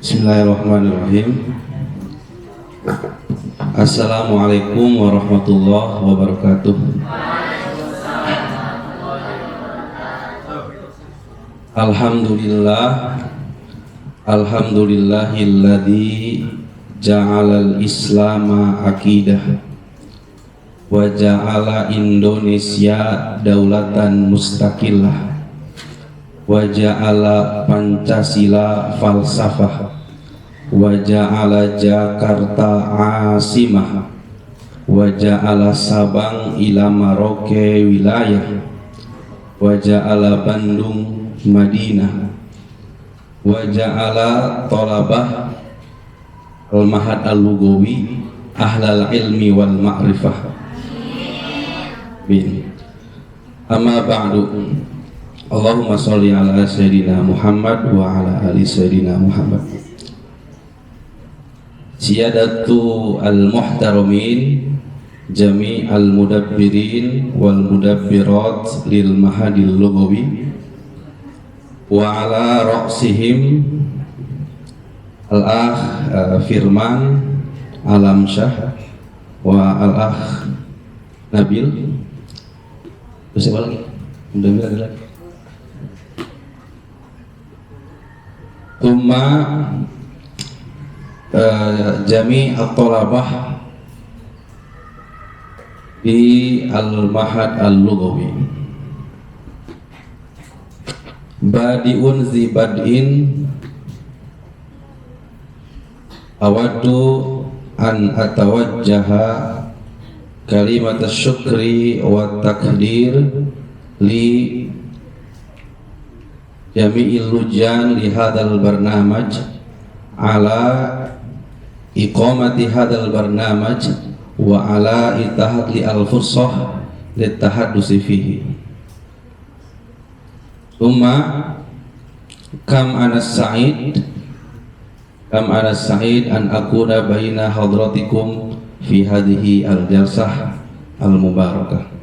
Bismillahirrahmanirrahim. Assalamualaikum warahmatullahi wabarakatuh. Alhamdulillahilladzi ja'alal islama aqidah wa ja'ala Indonesia daulatan mustaqillah wa ja'ala Pancasila falsafah wa ja'ala Jakarta asimah wa ja'ala Sabang ila Maroke wilayah wa ja'ala Bandung Madinah wa ja'ala Tolabah al-Mahad al-Lugawi ahlal ilmi wal ma'rifah bin amma ba'du. Allahumma sholli ala sayyidina Muhammad wa ala ali sayyidina Muhammad. Siyadatu al-muhtaramin jami al-mudabbirin wal mudabbirat lil mahadil lugawi wa ala ra'sihim al-akh Firman Alamsyah wa al-akh Nabil. Terus apa lagi? Nabil ada lagi. Tumma jami at-thalabah di al-mahad al-lugawi badiun zi bad'in awaddu an atawajjaha kalimat syukri wa takdir li jami'il lujan li hadal barnamaj ala iqamati hadal barnamaj wa ala itahat li al-fursah li tahaddusi fihi. Thumma kam anas sa'id an akuna baina hadratikum fi hadhihi al-jalsah al-mubarakah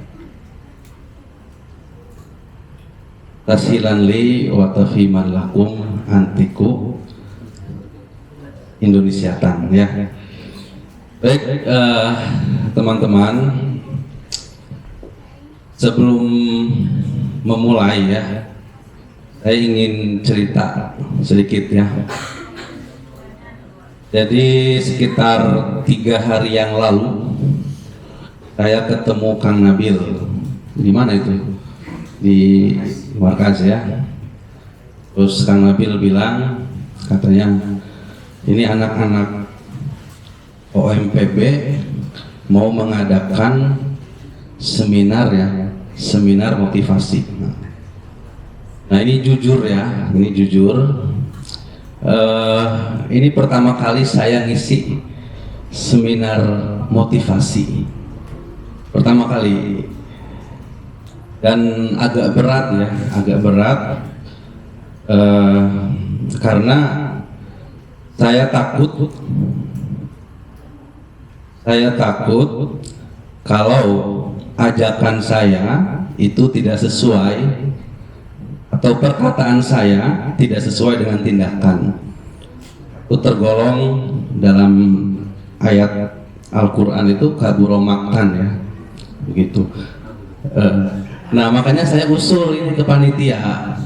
tashilan li wa tafhiman lakum antiku Indonesiatan ya. Baik teman-teman, sebelum memulai ya, saya ingin cerita sedikit ya. Jadi sekitar 3 hari yang lalu saya ketemu Kang Nabil. Di mana itu? Di markas ya. Terus Kang Nabil bilang, katanya ini anak-anak OMPB mau mengadakan seminar ya, seminar motivasi. Nah ini jujur ya, ini jujur. Ini pertama kali saya ngisi seminar motivasi, pertama kali, dan agak berat ya, agak berat karena saya takut kalau ajakan saya itu tidak sesuai atau perkataan saya tidak sesuai dengan tindakan. Itu tergolong dalam ayat Al-Quran itu kaburo makan ya, begitu. Nah makanya saya usul ini ke panitia,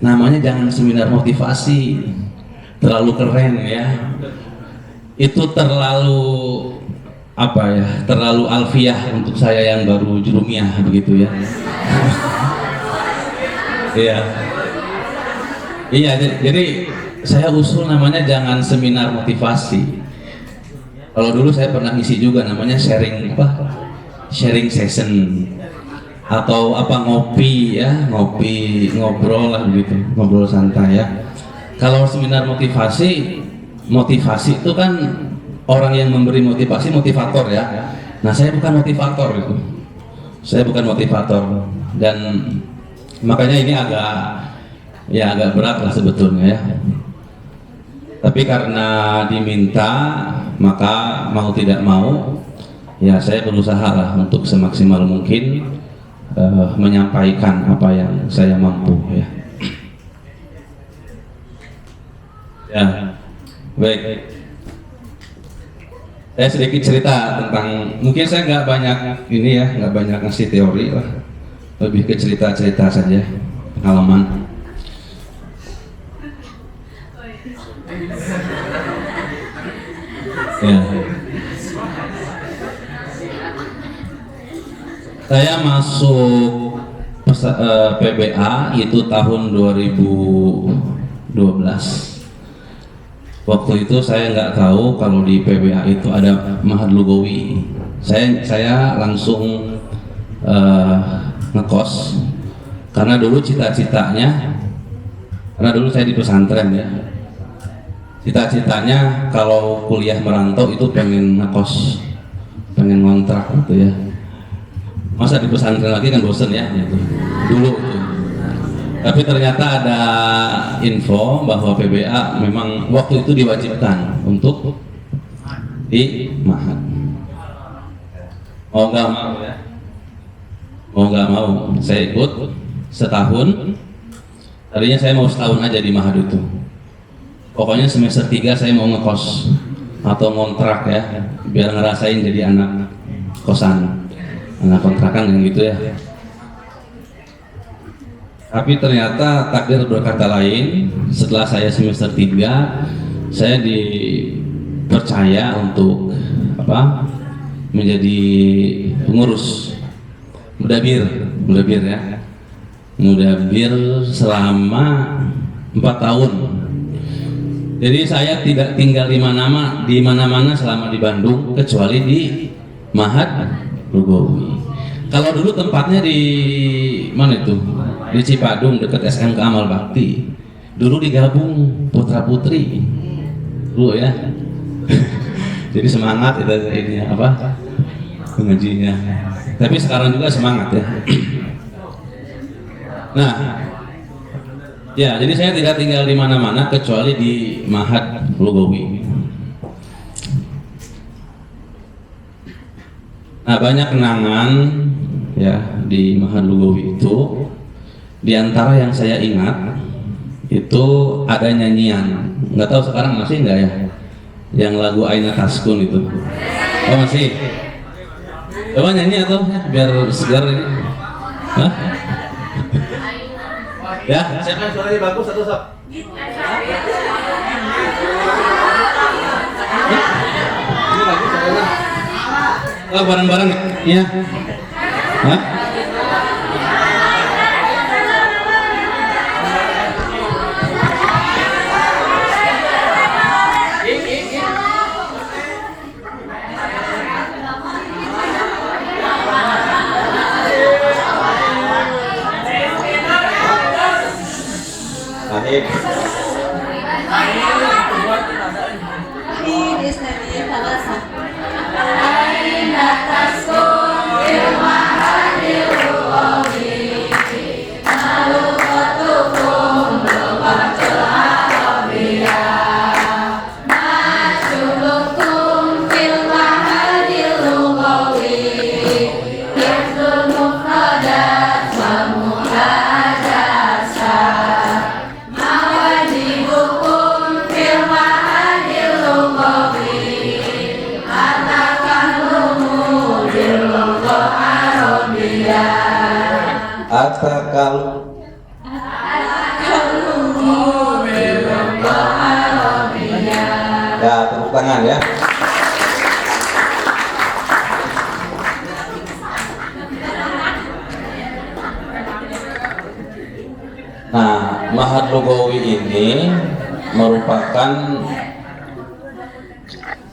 namanya jangan seminar motivasi, terlalu keren ya, itu terlalu apa ya, terlalu alfiah untuk saya yang baru jurumiah begitu ya. Iya, jadi saya usul namanya jangan seminar motivasi. Kalau dulu saya pernah ngisi juga namanya sharing session atau ngopi ya, ngobrol lah begitu, ngobrol santai ya. Kalau seminar motivasi itu kan orang yang memberi motivasi motivator ya. Nah saya bukan motivator itu, saya bukan motivator, dan makanya ini agak berat lah sebetulnya ya. Tapi karena diminta, maka mau tidak mau ya saya berusaha lah untuk semaksimal mungkin menyampaikan apa yang saya mampu ya. Ya, Baik. Saya sedikit cerita tentang, mungkin saya nggak banyak ini ya, nggak banyak ngasih teori lah, lebih ke cerita-cerita saja, pengalaman. Ya. Saya masuk PBA itu tahun 2012. Waktu itu saya nggak tahu kalau di PBA itu ada Mahad Lugawi. Saya langsung ngekos karena dulu cita-citanya, karena dulu saya di pesantren ya. Cita-citanya kalau kuliah merantau itu pengen ngekos, pengen ngontrak gitu ya. Masa di pesantren lagi kan bosen ya gitu. Dulu itu. Tapi ternyata ada info bahwa PBA memang waktu itu diwajibkan untuk di Mahad. Mau nggak mau ya? Mau nggak mau, saya ikut setahun. Tadinya saya mau setahun aja di Mahad itu. Pokoknya semester 3 saya mau ngekos atau ngontrak ya, biar ngerasain jadi anak kosan, anak kontrakan yang gitu ya. Tapi ternyata takdir berkata lain. Setelah saya semester 3, saya dipercaya untuk menjadi pengurus mudabir ya, mudabir selama 4 tahun. Jadi saya tidak tinggal di mana-mana selama di Bandung kecuali di Mahad Lugawi. Kalau dulu tempatnya di mana itu? Di Cipadung dekat SMK Amal Bakti. Dulu digabung putra putri dulu ya. Jadi semangat itu ini pengajinya. Tapi sekarang juga semangat ya. Nah, ya jadi saya tidak tinggal di mana-mana kecuali di Mahad Lugawi. Nah, banyak kenangan ya di Mahad Lugawi itu. Di antara yang saya ingat itu ada nyanyian, nggak tahu sekarang masih nggak ya, yang lagu Aina Taskun itu. Oh masih. Coba nyanyi atau biar segar ini. Hah? Ya, siapa yang suaranya bagus atau sok? Ini bagus suaranya. Oh, bareng-bareng ya. Hah? Ya, tepuk tangan ya. Nah, Mahad Lugawi ini merupakan,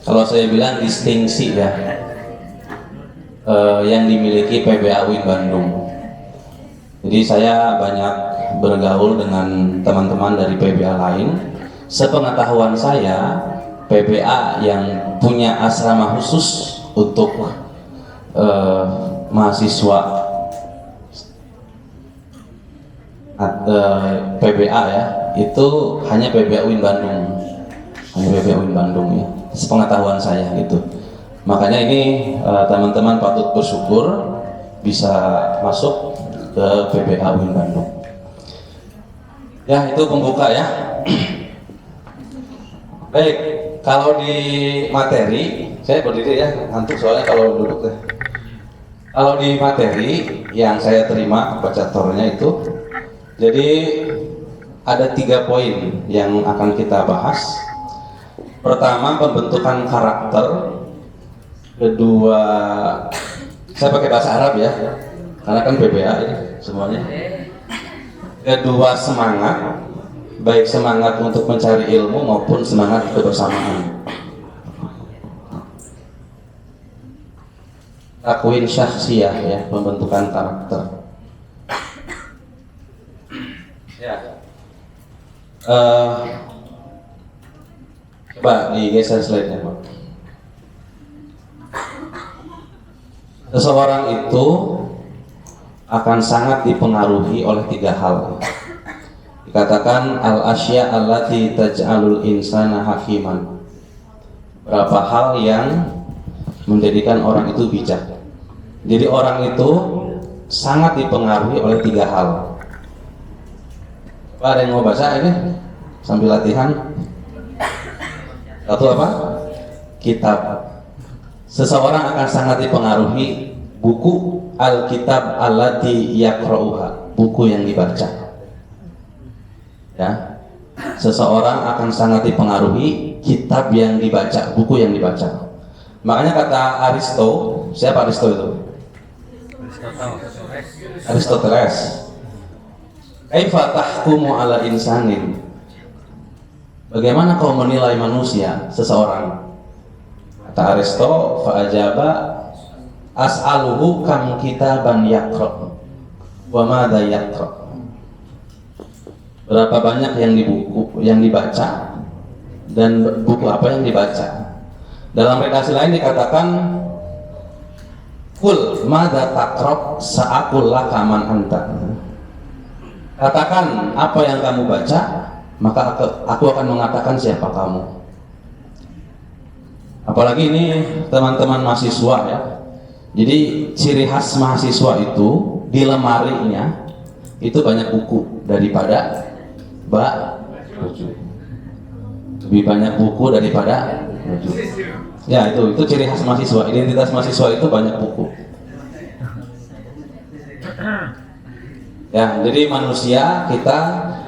kalau saya bilang, distingsi ya, yang dimiliki PBA UIN Bandung. Jadi saya banyak bergaul dengan teman-teman dari PBA lain. Sepengetahuan saya, PBA yang punya asrama khusus untuk mahasiswa PBA ya, itu hanya PBA UIN Bandung, ya. Sepengetahuan saya gitu. Makanya ini teman-teman patut bersyukur bisa masuk ke PBA UIN Bandung. Ya, itu pembuka ya. Baik, kalau di materi, saya berdiri ya, ngantuk soalnya kalau duduk deh. Kalau di materi yang saya terima bacatornya itu, jadi ada 3 poin yang akan kita bahas. Pertama, pembentukan karakter. Kedua, saya pakai bahasa Arab ya, karena kan PBA ini semuanya. Kedua, semangat, baik semangat untuk mencari ilmu maupun semangat kebersamaan. Takwin syakhsiyah ya, pembentukan karakter. Ya. Coba digeser slide-nya, Pak. Seseorang itu akan sangat dipengaruhi oleh 3 hal. Dikatakan al-asya allati taj'alul insana hakiman. Berapa hal yang menjadikan orang itu bijak. Jadi orang itu sangat dipengaruhi oleh 3 hal. Pak, ada yang mau baca ini sambil latihan? Satu apa? Kitab. Seseorang akan sangat dipengaruhi buku al-kitab allati yaqra'uha, buku yang dibaca. Ya. Seseorang akan sangat dipengaruhi kitab yang dibaca, buku yang dibaca. Makanya kata Aristo, siapa Aristo itu? Aristoteles. Kaifa tahkumu ala insanin? Bagaimana kau menilai manusia, seseorang? Kata Aristo, fa'ajaba as'aluhu kam kitaban yaqra' wa madza yaqra'. Berapa banyak yang dibaca dan buku apa yang dibaca. Dalam redaksi lain dikatakan kul madza taqra' sa'aqul laka man anta. Katakan apa yang kamu baca, maka aku akan mengatakan siapa kamu. Apalagi ini teman-teman mahasiswa ya. Jadi ciri khas mahasiswa itu di lemarinya itu banyak buku daripada baju. Lebih banyak buku daripada baju. Ya itu ciri khas mahasiswa. Identitas mahasiswa itu banyak buku. Ya, jadi manusia kita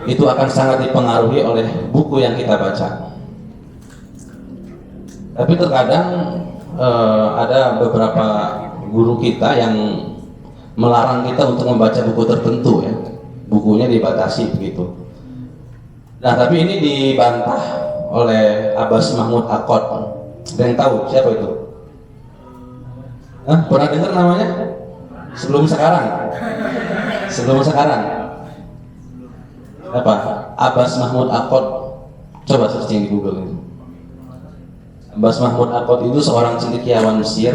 itu akan sangat dipengaruhi oleh buku yang kita baca. Tapi terkadang ada beberapa guru kita yang melarang kita untuk membaca buku tertentu ya. Bukunya dibatasi begitu. Nah, tapi ini dibantah oleh Abbas Mahmud Aqad. Ada yang tahu siapa itu? Pernah dengar namanya? Sebelum sekarang? Apa? Abbas Mahmud Aqad. Coba searching di Google itu. Abbas Mahmud Aqad itu seorang cendekiawan Mesir.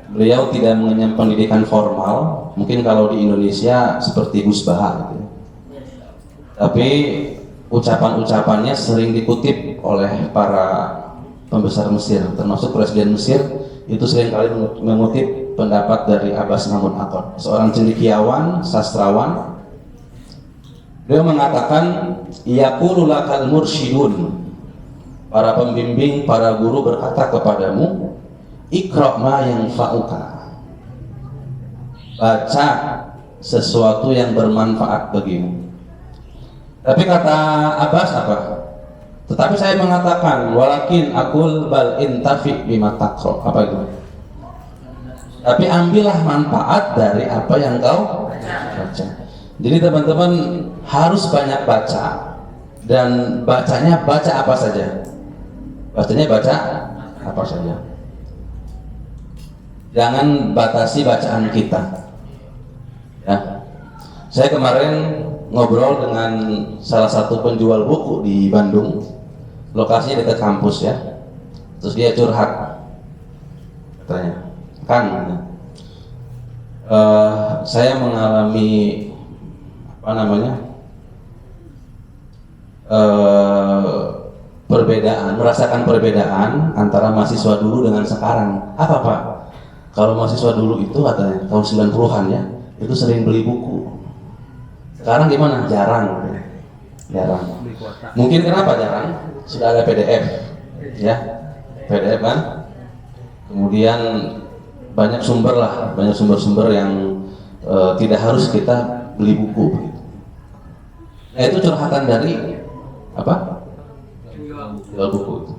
Beliau tidak mengenyam pendidikan formal. Mungkin kalau di Indonesia seperti Gus Baha gitu. Tapi ucapan-ucapannya sering dikutip oleh para pembesar Mesir, termasuk Presiden Mesir itu seringkali mengutip pendapat dari Abbas Mahmud Aqad, seorang cendekiawan, sastrawan. Beliau mengatakan, yaqulu lakal mursyidun, para pembimbing, para guru berkata kepadamu, iqra' ma yanfa'uka, baca sesuatu yang bermanfaat bagimu. Tapi kata Abbas apa? Tetapi saya mengatakan, walakin akul bal intafi bima taqra. Apa itu? Tapi ambillah manfaat dari apa yang kau baca. Jadi teman-teman harus banyak baca, dan bacanya baca apa saja. Bacanya baca apa saja. Jangan batasi bacaan kita. Ya. Saya kemarin ngobrol dengan salah satu penjual buku di Bandung, lokasinya dekat kampus ya. Terus dia curhat, katanya, Kang, saya mengalami merasakan perbedaan antara mahasiswa dulu dengan sekarang. Apa Pak? Kalau mahasiswa dulu itu katanya tahun 90-an ya, itu sering beli buku. Sekarang gimana? Jarang. Jarang. Mungkin kenapa jarang? Sudah ada PDF, ya, PDF kan. Kemudian banyak sumber lah, banyak sumber-sumber yang tidak harus kita beli buku begitu. Nah itu curhatan dari apa? Jual buku itu.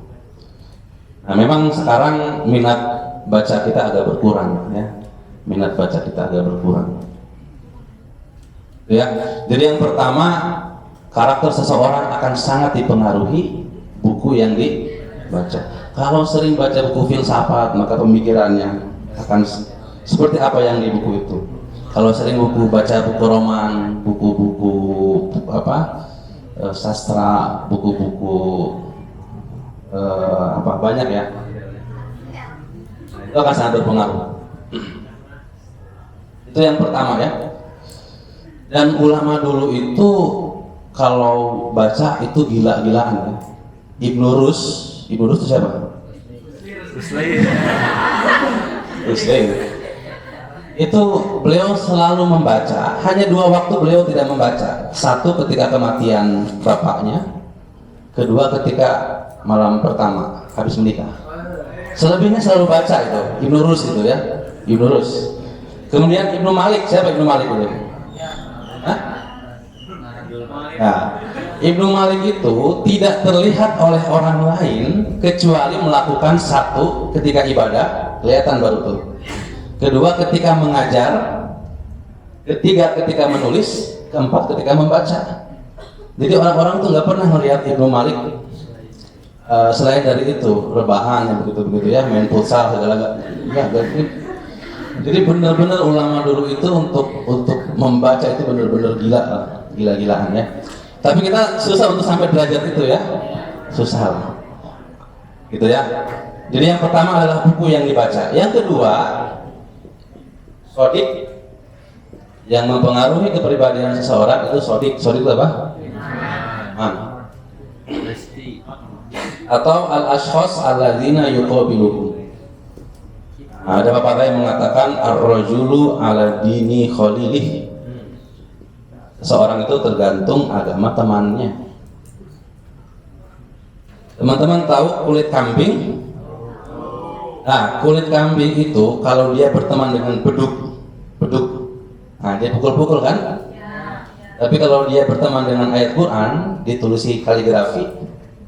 Nah memang sekarang minat baca kita agak berkurang, ya. Minat baca kita agak berkurang. Ya, jadi yang pertama, karakter seseorang akan sangat dipengaruhi buku yang dibaca. Kalau sering baca buku filsafat, maka pemikirannya akan seperti apa yang di buku itu. Kalau sering baca buku roman, buku-buku sastra, buku-buku banyak ya, itu akan sangat berpengaruh. Itu yang pertama ya. Dan ulama dulu itu kalau baca itu gila-gilaan ya. Ibnu Rus itu siapa? Rusli. Itu beliau selalu membaca. Hanya 2 waktu beliau tidak membaca. Satu ketika kematian bapaknya, kedua ketika malam pertama habis menikah. Selebihnya selalu baca itu. Ibnu Rus itu ya. Ibnu Rus. Kemudian Ibnu Malik, siapa Ibnu Malik itu? Nah, Ibnu Malik itu tidak terlihat oleh orang lain kecuali melakukan satu ketika ibadah, kelihatan baru tuh. Kedua ketika mengajar, ketiga ketika menulis, keempat ketika membaca. Jadi orang-orang tuh nggak pernah melihat Ibnu Malik selain dari itu, rebahan yang begitu-begitu ya, main futsal segala galanya. Jadi benar-benar ulama dulu itu untuk membaca itu benar-benar gila-gilaan ya. Tapi kita susah untuk sampai derajat itu ya, susah gitu ya. Jadi yang pertama adalah buku yang dibaca. Yang kedua, sodik yang mempengaruhi kepribadian seseorang itu sodik itu apa? Atau al-ashkhas alladzina yuqabiluhum. Nah, ada pepatah yang mengatakan ar-rajulu ala dini khalilih. Seorang itu tergantung agama temannya. Teman-teman tahu kulit kambing? Nah, kulit kambing itu kalau dia berteman dengan beduk, nah dia pukul-pukul kan? Tapi kalau dia berteman dengan ayat Quran, ditulisi kaligrafi,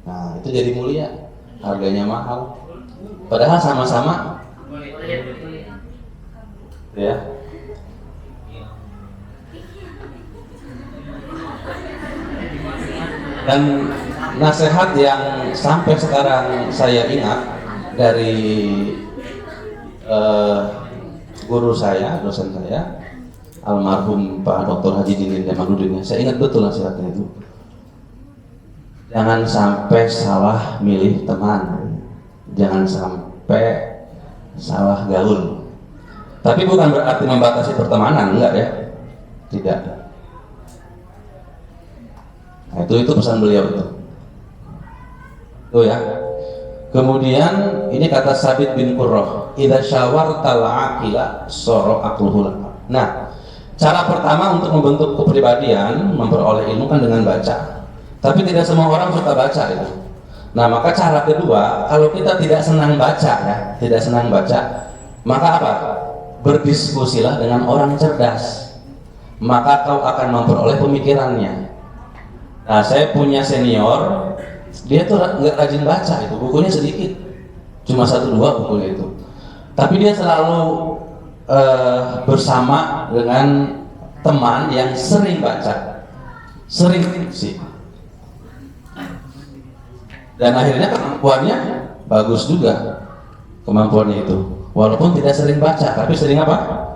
nah itu jadi mulia, harganya mahal. Padahal sama-sama, ya. Dan nasihat yang sampai sekarang saya ingat dari guru saya, dosen saya, almarhum Pak Dr. Haji Dinin Jamaludin. Saya ingat betul nasihatnya itu. Jangan sampai salah milih teman, jangan sampai salah gaul. Tapi bukan berarti membatasi pertemanan, enggak ya? Tidak. Nah, itu pesan beliau itu. Tuh ya. Kemudian ini kata Sabit bin Qurrah, "Idza syawartal aqila sara aqluhu." Nah, cara pertama untuk membentuk kepribadian, memperoleh ilmu kan dengan baca. Tapi tidak semua orang suka baca itu. Nah, maka cara kedua, kalau kita tidak senang baca ya, maka apa? Berdiskusilah dengan orang cerdas. Maka kau akan memperoleh pemikirannya. Nah, saya punya senior, dia tuh nggak rajin baca itu, bukunya sedikit, cuma 1-2 bukunya itu. Tapi dia selalu bersama dengan teman yang sering baca, sering sih. Dan akhirnya kemampuannya bagus juga, kemampuannya itu. Walaupun tidak sering baca, tapi sering apa?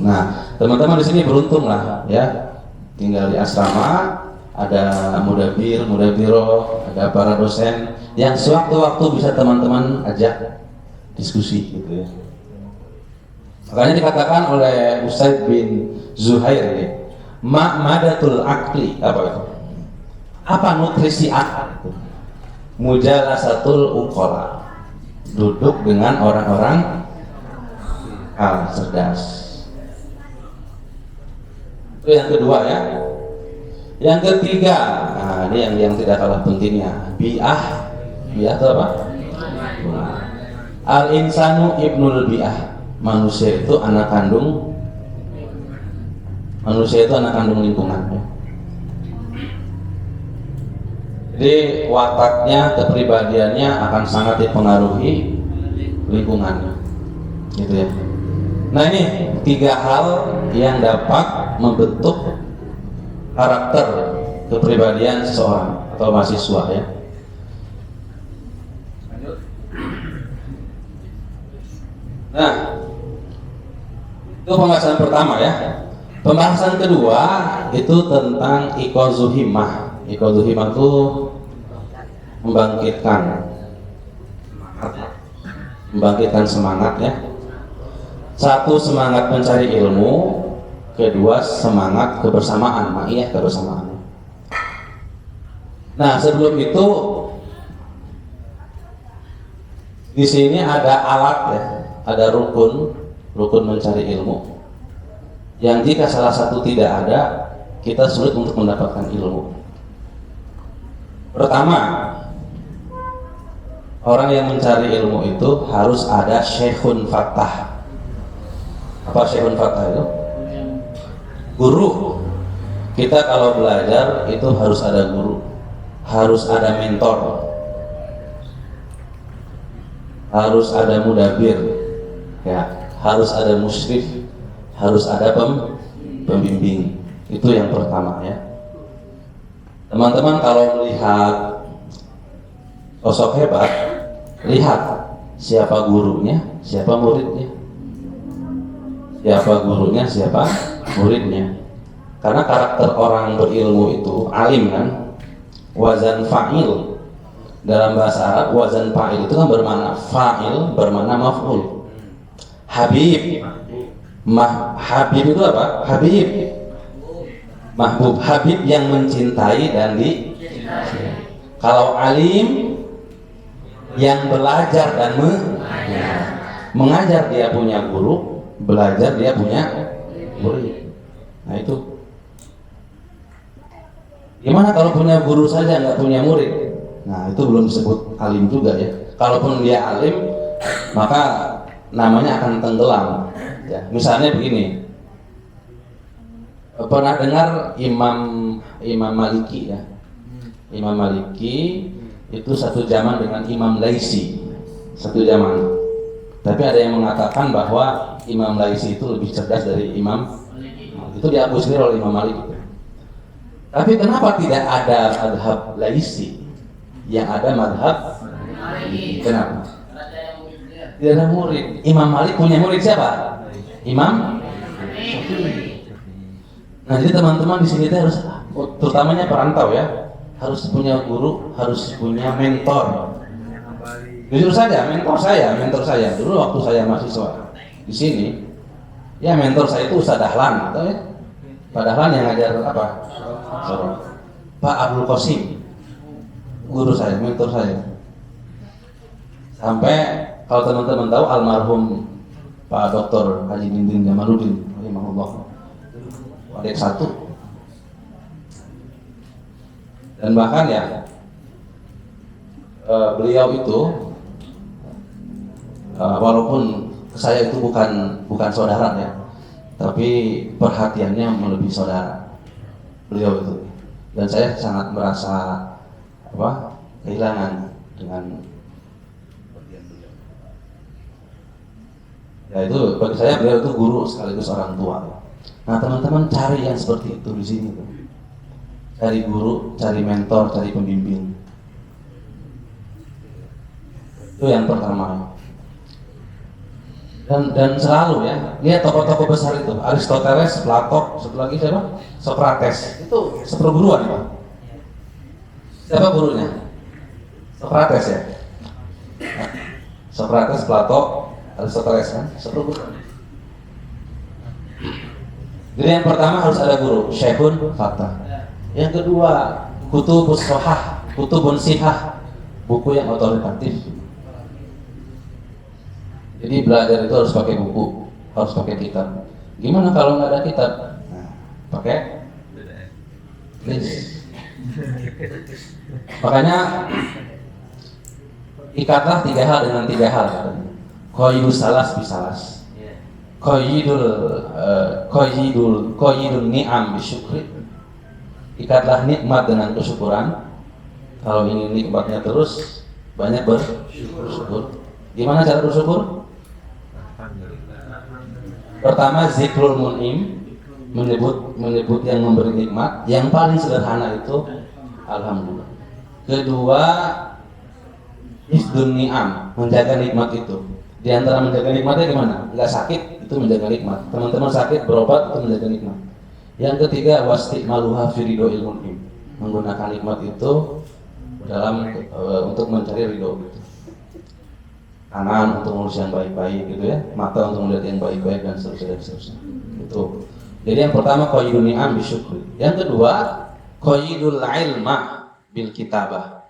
Nah, teman-teman di sini beruntung lah ya. Tinggal di asrama, ada mudabiro, ada para dosen yang sewaktu-waktu bisa teman-teman ajak diskusi gitu ya. Makanya dikatakan oleh Usaid bin Zuhair ini, ma'madatul akli, apa itu? Apa nutrisi akal? Mujalasatul uqala, duduk dengan orang-orang cerdas. Itu yang kedua ya. Yang ketiga, nah ini yang tidak kalah pentingnya, bi'ah itu apa? Al-insanu ibnul bi'ah. Manusia itu anak kandung lingkungannya. Jadi wataknya, kepribadiannya akan sangat dipengaruhi lingkungannya, gitu ya. Nah ini 3 hal yang dapat membentuk karakter kepribadian seseorang atau mahasiswa ya. Nah, itu pembahasan pertama ya. Pembahasan kedua itu tentang iqadhul himmah. Iqadhul himmah itu membangkitkan semangat ya. Satu, semangat mencari ilmu. Kedua, semangat kebersamaan, ma'iyah kebersamaan. Nah, sebelum itu di sini ada alat ya, ada rukun mencari ilmu. Yang jika salah satu tidak ada, kita sulit untuk mendapatkan ilmu. Pertama, orang yang mencari ilmu itu harus ada syekhun fattah. Apa syekhun fattah itu? Guru. Kita kalau belajar itu harus ada guru, harus ada mentor, harus ada mudabir, ya, harus ada musyrif, harus ada pembimbing. Itu yang pertama ya. Teman-teman kalau melihat sosok hebat, lihat siapa gurunya, siapa muridnya. Siapa gurunya, siapa muridnya. Karena karakter orang berilmu itu alim kan, wazan fa'il. Dalam bahasa Arab wazan fa'il itu kan bermakna fa'il, bermakna maf'ul. Habib, Habib itu apa? Habib, mahbub, Habib yang mencintai dan dicintai. Kalau alim, yang belajar dan mengajar, dia punya guru, belajar dia punya murid. Nah itu. Gimana kalau punya guru saja nggak punya murid? Nah itu belum disebut alim juga ya. Kalaupun dia alim, maka namanya akan tenggelam. Ya, misalnya begini. Pernah dengar Imam Maliki ya? Imam Maliki itu satu zaman dengan Imam Laisi, satu zaman. Tapi ada yang mengatakan bahwa Imam Laisi itu lebih cerdas dari Imam. Itu diakui sendiri oleh Imam Malik. Tapi kenapa tidak ada madhab Laisi? Yang ada madhab Maliki. Kenapa? Tidak ada murid. Imam Malik punya murid siapa? Imam Syafi'i. Nah jadi teman-teman di sini harus, terutamanya perantau ya, harus punya guru, harus punya mentor. Jujur saja, mentor saya dulu waktu saya mahasiswa di sini, ya mentor saya itu Ustaz Dahlan, atau ya, Pak Dahlan yang ngajar apa? Pak Abdul Qasim, guru saya, mentor saya. Sampai kalau teman-teman tahu almarhum Pak Dr. Haji Nindin Jamaluddin, rahimahullah, adik satu, dan bahkan ya beliau itu walaupun saya itu bukan saudara ya, tapi perhatiannya melebihi saudara beliau itu, dan saya sangat merasa kehilangan dengan perhatian beliau. Ya itu bagi saya beliau itu guru sekaligus orang tua. Nah teman-teman cari yang seperti itu di sini tuh. Cari guru, cari mentor, cari pembimbing. Itu yang pertama. Dan selalu ya, lihat tokoh-tokoh besar itu, Aristoteles, Plato, satu lagi siapa? Socrates. Itu seperguruan Pak. Siapa gurunya? Socrates ya. Socrates, Plato, Aristoteles kan, seperguruan. Jadi yang pertama harus ada guru, syekhun fattah. Yang kedua, kutubus sohah, kutubun sihah, buku yang otoritatif. Jadi belajar itu harus pakai buku, harus pakai kitab. Gimana kalau nggak ada kitab? Nah, pakai Please. Makanya ikatlah 3 hal dengan 3 hal. Qayyidus salas bisalas. Qayyidun ni'am bisyukri. Ikatlah nikmat dengan kesyukuran. Kalau ingin nikmatnya terus, banyak bersyukur. Gimana cara bersyukur? Pertama, zikrul mun'im, menyebut yang memberi nikmat. Yang paling sederhana itu alhamdulillah. Kedua, hifdzun ni'am, menjaga nikmat itu. Di antara menjaga nikmatnya gimana? Enggak sakit, itu menjaga nikmat. Teman-teman sakit, berobat, itu menjaga nikmat. Yang ketiga, wasti'maluha fi ridho'il mun'im, menggunakan nikmat itu dalam untuk mencari ridho gitu. Tangan untuk ngurus yang baik-baik gitu ya, mata untuk melihat yang baik-baik dan seterusnya. Itu. Jadi yang pertama qayyidun ni'am bisyukri. Yang kedua, qayyidul ilma bil kitabah.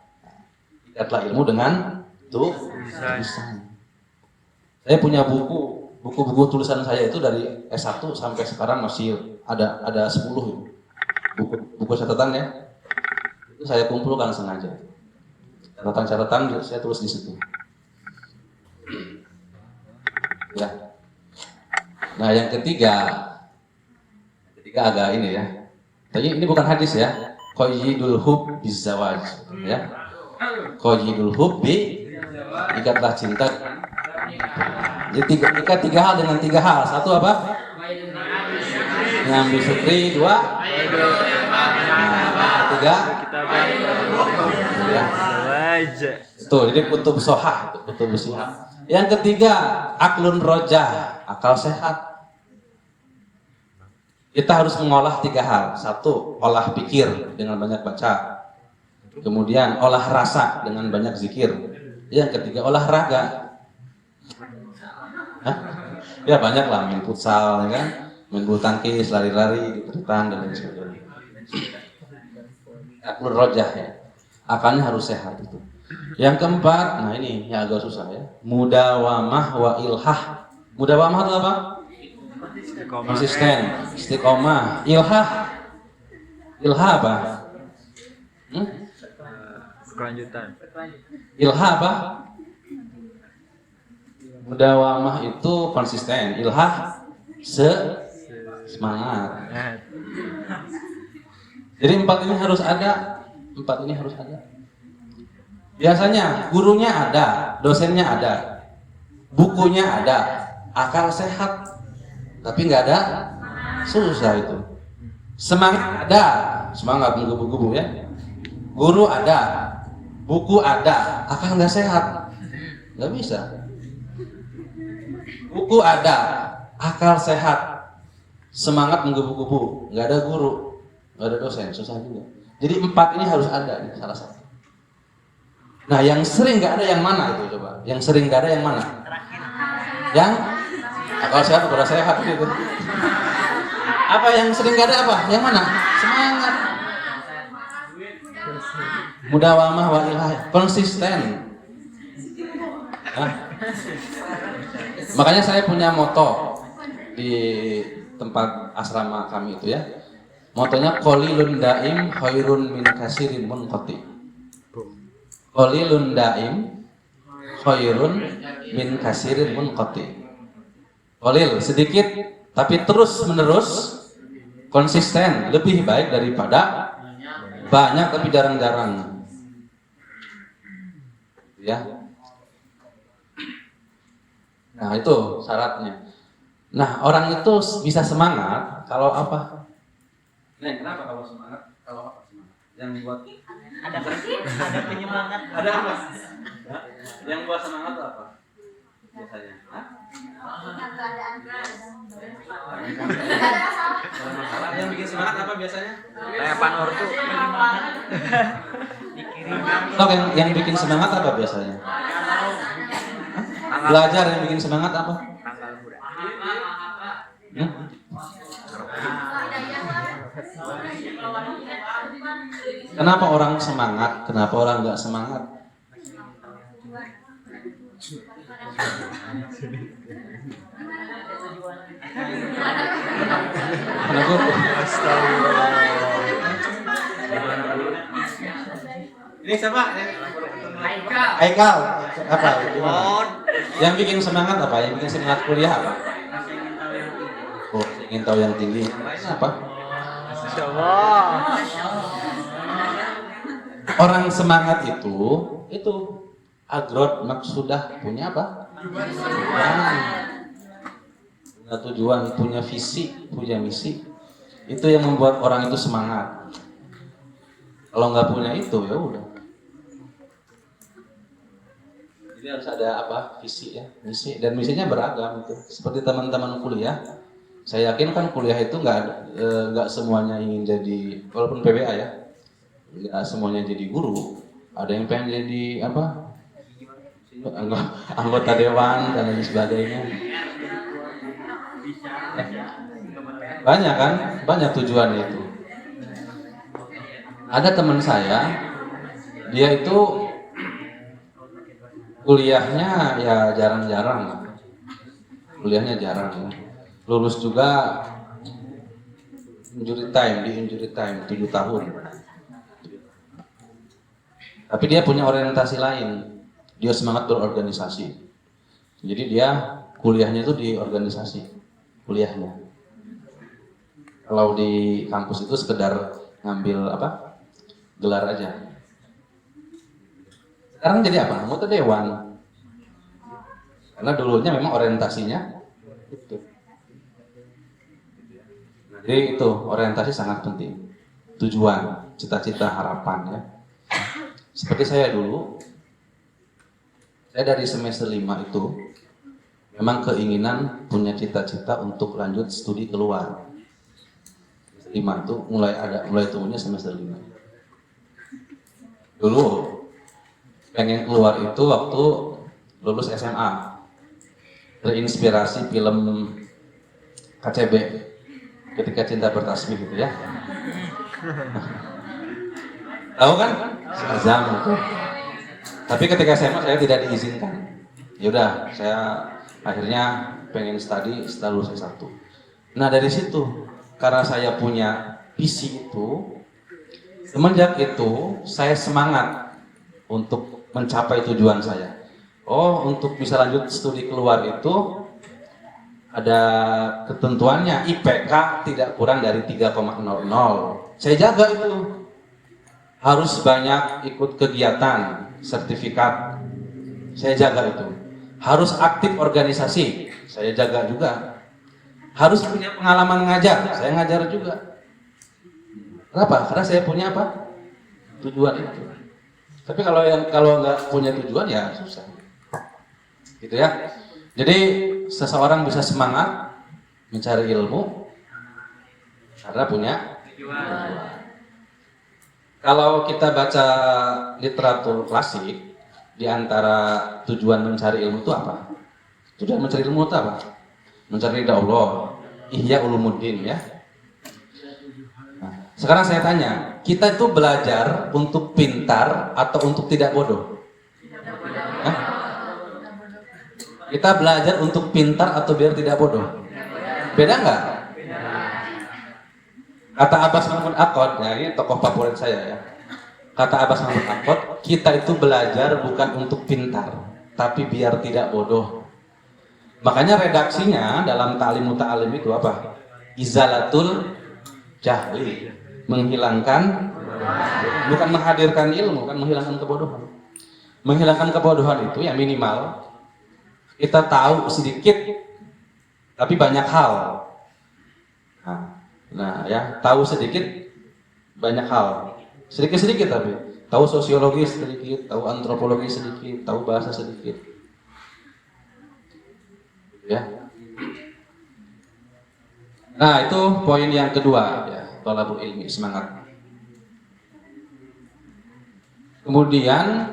Ikatlah ilmu dengan tulisan. Saya punya buku tulisan saya itu dari S1 sampai sekarang masih ada 10 buku catatan ya. Itu saya kumpulkan sengaja. Catatan saya tulis di situ. Ya. Nah, yang ketiga agak ini ya. Tapi ini bukan hadis ya. Qayyidul hub bizawaj ya. Qayyidul hubbi, ikatlah cinta. Jadi ikat 3 hal dengan 3 hal. Satu apa? Yang bisyukri. 2 ketiga ya. Tuh, jadi kutub sohah, kutub sohah. Yang ketiga, aklun rojah, akal sehat. Kita harus mengolah 3 hal. 1, olah pikir dengan banyak baca. Kemudian olah rasa dengan banyak zikir. Yang ketiga, olahraga. Hah? Ya banyak lah, main futsal, ya kan? Main bulu tangkis, lari-lari, diterutan dan lain sebagainya. Aklun rojah ya. Akalnya harus sehat itu. Yang keempat, nah ini yang agak susah ya. Mudawamah wa ilhah. Mudawamah itu apa? Konsisten, istiqomah. Ilhah. Ilhah apa? Kelanjutan. Ilhah apa? Mudawamah itu konsisten. Ilhah semangat. Jadi 4 ini harus ada. 4 ini harus ada. Biasanya gurunya ada, dosennya ada, bukunya ada, akal sehat, tapi nggak ada, susah itu. Semangat ada, semangat menggebu-gebu ya. Guru ada, buku ada, akal nggak sehat, nggak bisa. Buku ada, akal sehat, semangat menggebu-gebu, nggak ada guru, nggak ada dosen, susah juga. Jadi 4 ini harus ada nih, salah satu. Nah, yang sering nggak ada yang mana itu coba? Yang sering nggak ada yang mana? Yang akal sehat kepada sehat gitu. Apa yang sering nggak ada apa? Yang mana? Semangat. Mudawamah wa ilhah, konsisten. Nah, makanya saya punya moto di tempat asrama kami itu ya. Motonya qalilun daim khairun min katsirin munqati. Qalilun daim khairun min katsirin munqati. Qalil sedikit tapi terus menerus konsisten lebih baik daripada banyak tapi jarang-jarang. Ya. Nah, itu syaratnya. Nah, orang itu bisa semangat kalau apa? Nih, kenapa kalau semangat? Kalau apa semangat? Yang buat ada penyemangat. Ada apa? Yang buat semangat itu apa? Biasanya. Hah? Yang bikin semangat apa biasanya? Kayak Panor tuh. Atau yang bikin semangat apa biasanya? Belajar yang bikin semangat apa? Tanggal muda. Kenapa orang semangat? Kenapa orang nggak semangat? Kenapa? Ini siapa? Haikal. Apa? Gimana? Yang bikin semangat apa? Yang bikin semangat kuliah apa? Oh, ingin tahu yang tinggi. Apa? Masya Allah. Orang semangat itu agrot maksudah punya apa? Punya tujuan, punya visi, punya misi. Itu yang membuat orang itu semangat. Kalau nggak punya itu ya udah. Jadi harus ada apa? Visi ya, misi, dan misinya beragam itu. Seperti teman-teman kuliah, saya yakin kan kuliah itu nggak semuanya ingin jadi, walaupun PBA ya, nggak semuanya jadi guru. Ada yang pengen jadi apa? Anggota dewan dan lain sebagainya. Banyak kan, banyak tujuannya itu. Ada teman saya, dia itu kuliahnya ya jarang-jarang lah. Kuliahnya jarang ya. Lulus juga di injury time 7 tahun. Tapi dia punya orientasi lain. Dia semangat berorganisasi. Jadi dia kuliahnya itu di organisasi. Kuliahnya. Kalau di kampus itu sekedar ngambil apa? Gelar aja. Sekarang jadi apa? Anggota dewan. Karena dulunya memang orientasinya itu. Jadi itu orientasi sangat penting. Tujuan, cita-cita, harapan ya. Seperti saya dulu, saya dari semester 5 itu memang keinginan punya cita-cita untuk lanjut studi keluar. 5 itu mulai tumbuhnya semester 5. Dulu pengen keluar itu waktu lulus SMA. Terinspirasi film KCB Ketika Cinta Bertasbih gitu ya. Tahu kan? Azam itu. Tapi ketika SMA saya tidak diizinkan. Ya udah, saya akhirnya pengen studi setelah lulus S1. Nah, dari situ karena saya punya visi itu, semenjak itu saya semangat untuk mencapai tujuan saya. Oh, untuk bisa lanjut studi keluar itu ada ketentuannya, IPK tidak kurang dari 3,00. Saya jaga itu. Harus banyak ikut kegiatan, sertifikat. Saya jaga itu. Harus aktif organisasi. Saya jaga juga. Harus punya pengalaman ngajar. Saya ngajar juga. Kenapa? Karena saya punya apa? Tujuan itu. Tapi kalau nggak punya tujuan ya susah. Gitu ya. Jadi seseorang bisa semangat mencari ilmu karena punya tujuan. Kalau kita baca literatur klasik, di antara tujuan mencari ilmu itu apa? Tujuan mencari ilmu itu apa? Mencari ridha Allah, ihya ulumuddin ya. Nah, sekarang saya tanya, kita itu belajar untuk pintar atau untuk tidak bodoh? Hah? Kita belajar untuk pintar atau biar tidak bodoh? Beda nggak? Kata Abbas Mahmud Aqad, ya ini tokoh favorit saya ya. Kata Abbas Mahmud Aqad, kita itu belajar bukan untuk pintar, tapi biar tidak bodoh. Makanya redaksinya dalam ta'lim muta'alim itu apa? Izalatul jahli, menghilangkan, bukan menghadirkan ilmu, kan menghilangkan kebodohan. Menghilangkan kebodohan itu ya minimal kita tahu sedikit, tapi banyak hal. Nah ya, tahu sedikit, banyak hal. Sedikit-sedikit tapi. Tahu sosiologi sedikit, tahu antropologi sedikit, tahu bahasa sedikit. Ya. Nah itu poin yang kedua ya, thalabul ilmi, semangat. Kemudian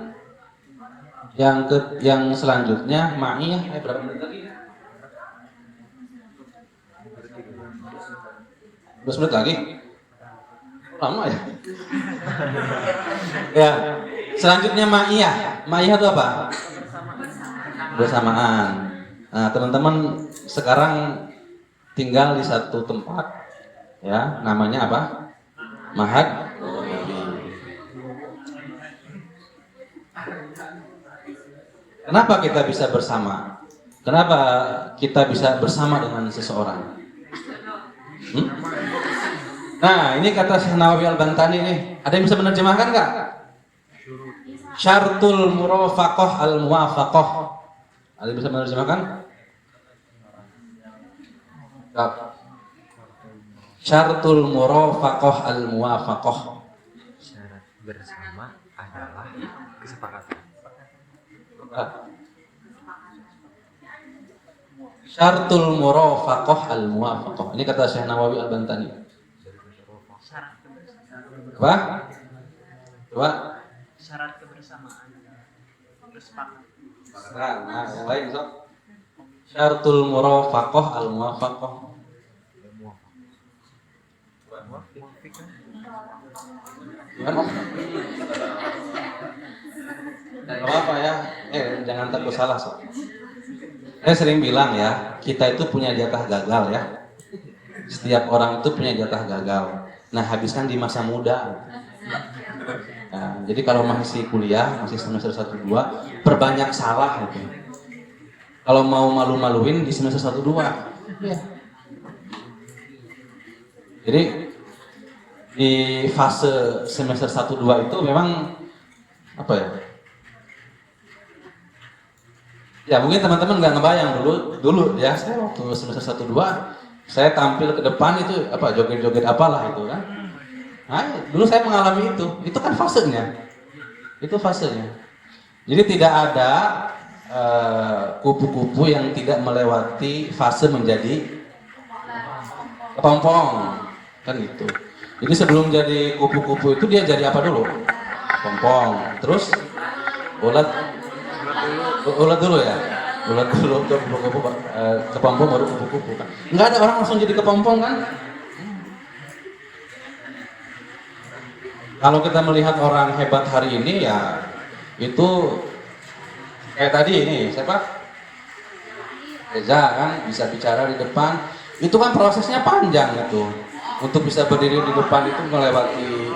yang selanjutnya ma'iyah, berapa menit lagi? 12 menit lagi? Lama ya? Ya. Selanjutnya ma'iyah. Ma'iyah itu apa? Bersamaan. Nah, teman-teman sekarang tinggal di satu tempat, ya, namanya apa? Mahad Nabi. Kenapa kita bisa bersama? Kenapa kita bisa bersama dengan seseorang? Nah, ini kata Syekh Nawawi Al-Bantani nih. Ada yang bisa menerjemahkan nggak? Syartul murafaqah al-muwafaqah. Ada yang bisa menerjemahkan? Nggak. Syartul murafaqah al-muwafaqah. Syarat bersama adalah kesepakatan. Syartul murafaqah al-muwafaqah. Ini kata Syekh Nawawi Al-Bantani. Apa? Coba. Syarat kebersamaan. Bersepakat. Nah, yang lain sok. Syartul murafaqah al-muwafaqah. Gimana? Gak apa ya, jangan takut salah sok. Saya sering bilang ya, kita itu punya jatah gagal ya. Setiap orang itu punya jatah gagal. Nah, habiskan di masa muda. Nah, jadi kalau masih kuliah, masih semester 1-2, perbanyak salah gitu. Kalau mau malu-maluin di semester 1-2. Ya. Jadi di fase semester 1-2 itu memang apa ya? Ya mungkin teman-teman nggak ngebayang dulu ya, saya waktu semester 1-2 saya tampil ke depan itu apa joget-joget apalah itu kan. Nah, dulu saya mengalami itu kan fasenya. Itu fasenya. Jadi tidak ada kupu-kupu yang tidak melewati fase menjadi kepompong kan gitu. Jadi sebelum jadi kupu-kupu itu dia jadi apa dulu? Kepompong. Terus ulat dulu ya. Ulat dulu kupu-kupu kepompong baru kupu-kupu kan. Enggak ada orang langsung jadi kepompong kan? Kalau kita melihat orang hebat hari ini ya itu kayak tadi ini siapa? Reza kan bisa bicara di depan. Itu kan prosesnya panjang itu. Untuk bisa berdiri di depan itu melewati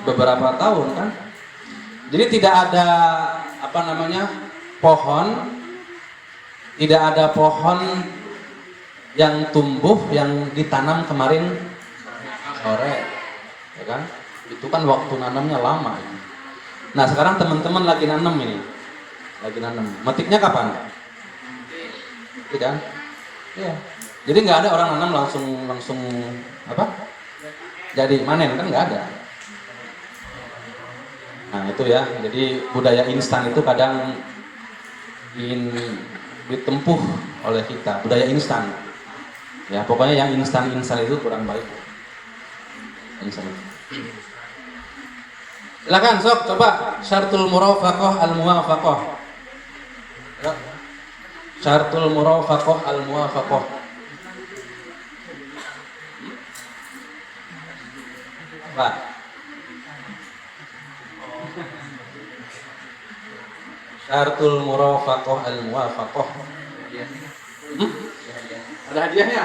beberapa tahun kan. Jadi tidak ada apa namanya pohon, tidak ada pohon yang tumbuh yang ditanam kemarin sore, ya kan? Itu kan waktu nanamnya lama. Ya. Nah sekarang teman-teman lagi nanam ini, lagi nanam. Metiknya kapan? Tidak? Iya. Jadi nggak ada orang nanam langsung apa? Jadi panen kan nggak ada. Nah itu ya. Jadi budaya instan itu kadang ditempuh oleh kita. Budaya instan. Ya pokoknya yang instan itu kurang baik. Instan. Silakan sok coba syartul murafaqah al-muwafaqah. Syartul murafaqah al-muwafaqah. Pak. Syartul murafaqah al-muwafaqah. Ada hadiahnya?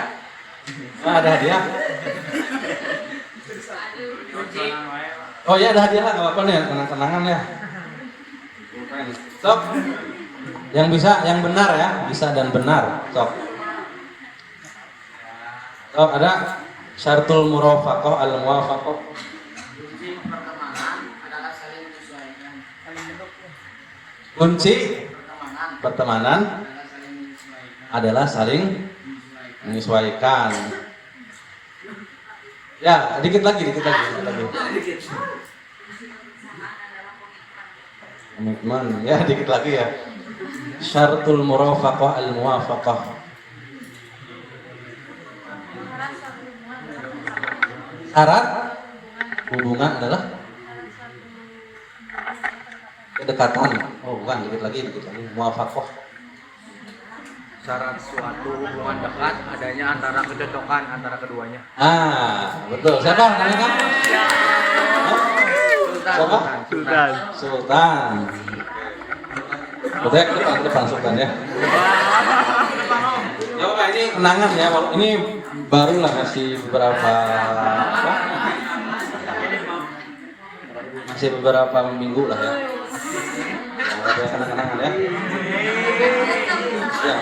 Ada hadiah? Oh ya ada hadiah lah, nggak apa-apa nih, kenang-kenangan ya. Sok, yang bisa, yang benar ya, bisa dan benar. Sok, sok ada syartul murafaqah al-muwafaqah. Kunci pertemanan adalah saling menyesuaikan. Ya, dikit lagi. Komitmen, ya dikit lagi ya. Syartul murafaqah al-muwafaqah. Syarat hubungan adalah kedekatan. Oh, bukan, dikit lagi. Muwafaqah. Syarat suatu hubungan dekat adanya antara kecocokan antara keduanya. Betul. Siapa namanya? Siapa? Sultan. Betul ya, depan Sultan ya. Ya Pak, ini kenangan ya. Ini baru lah kasih beberapa apa? Masih beberapa minggu lah ya. Nah, ada kenang-kenangan ya. Ya.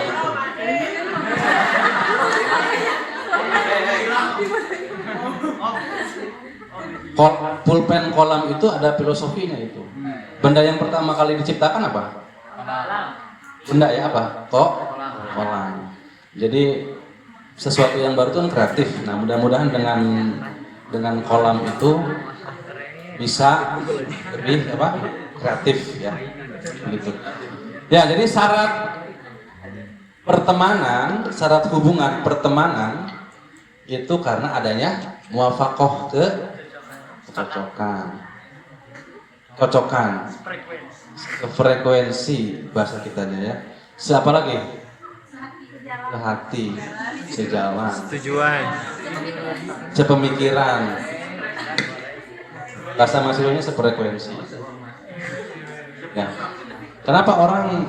Pulpen kolam itu ada filosofinya itu. Benda yang pertama kali diciptakan apa? Benda ya apa? Kolam. Jadi sesuatu yang baru itu kan kreatif. Nah, mudah-mudahan dengan kolam itu bisa lebih apa? Kreatif ya. Gitu. Ya, jadi syarat pertemanan, syarat hubungan pertemanan itu karena adanya muwafaqah kecocokan, frekuensi bahasa kitanya ya. Siapa lagi? Hati, sejalan, Tujuan. sepemikiran. Bahasa mahasiswanya sefrekuensi. Ya. Kenapa orang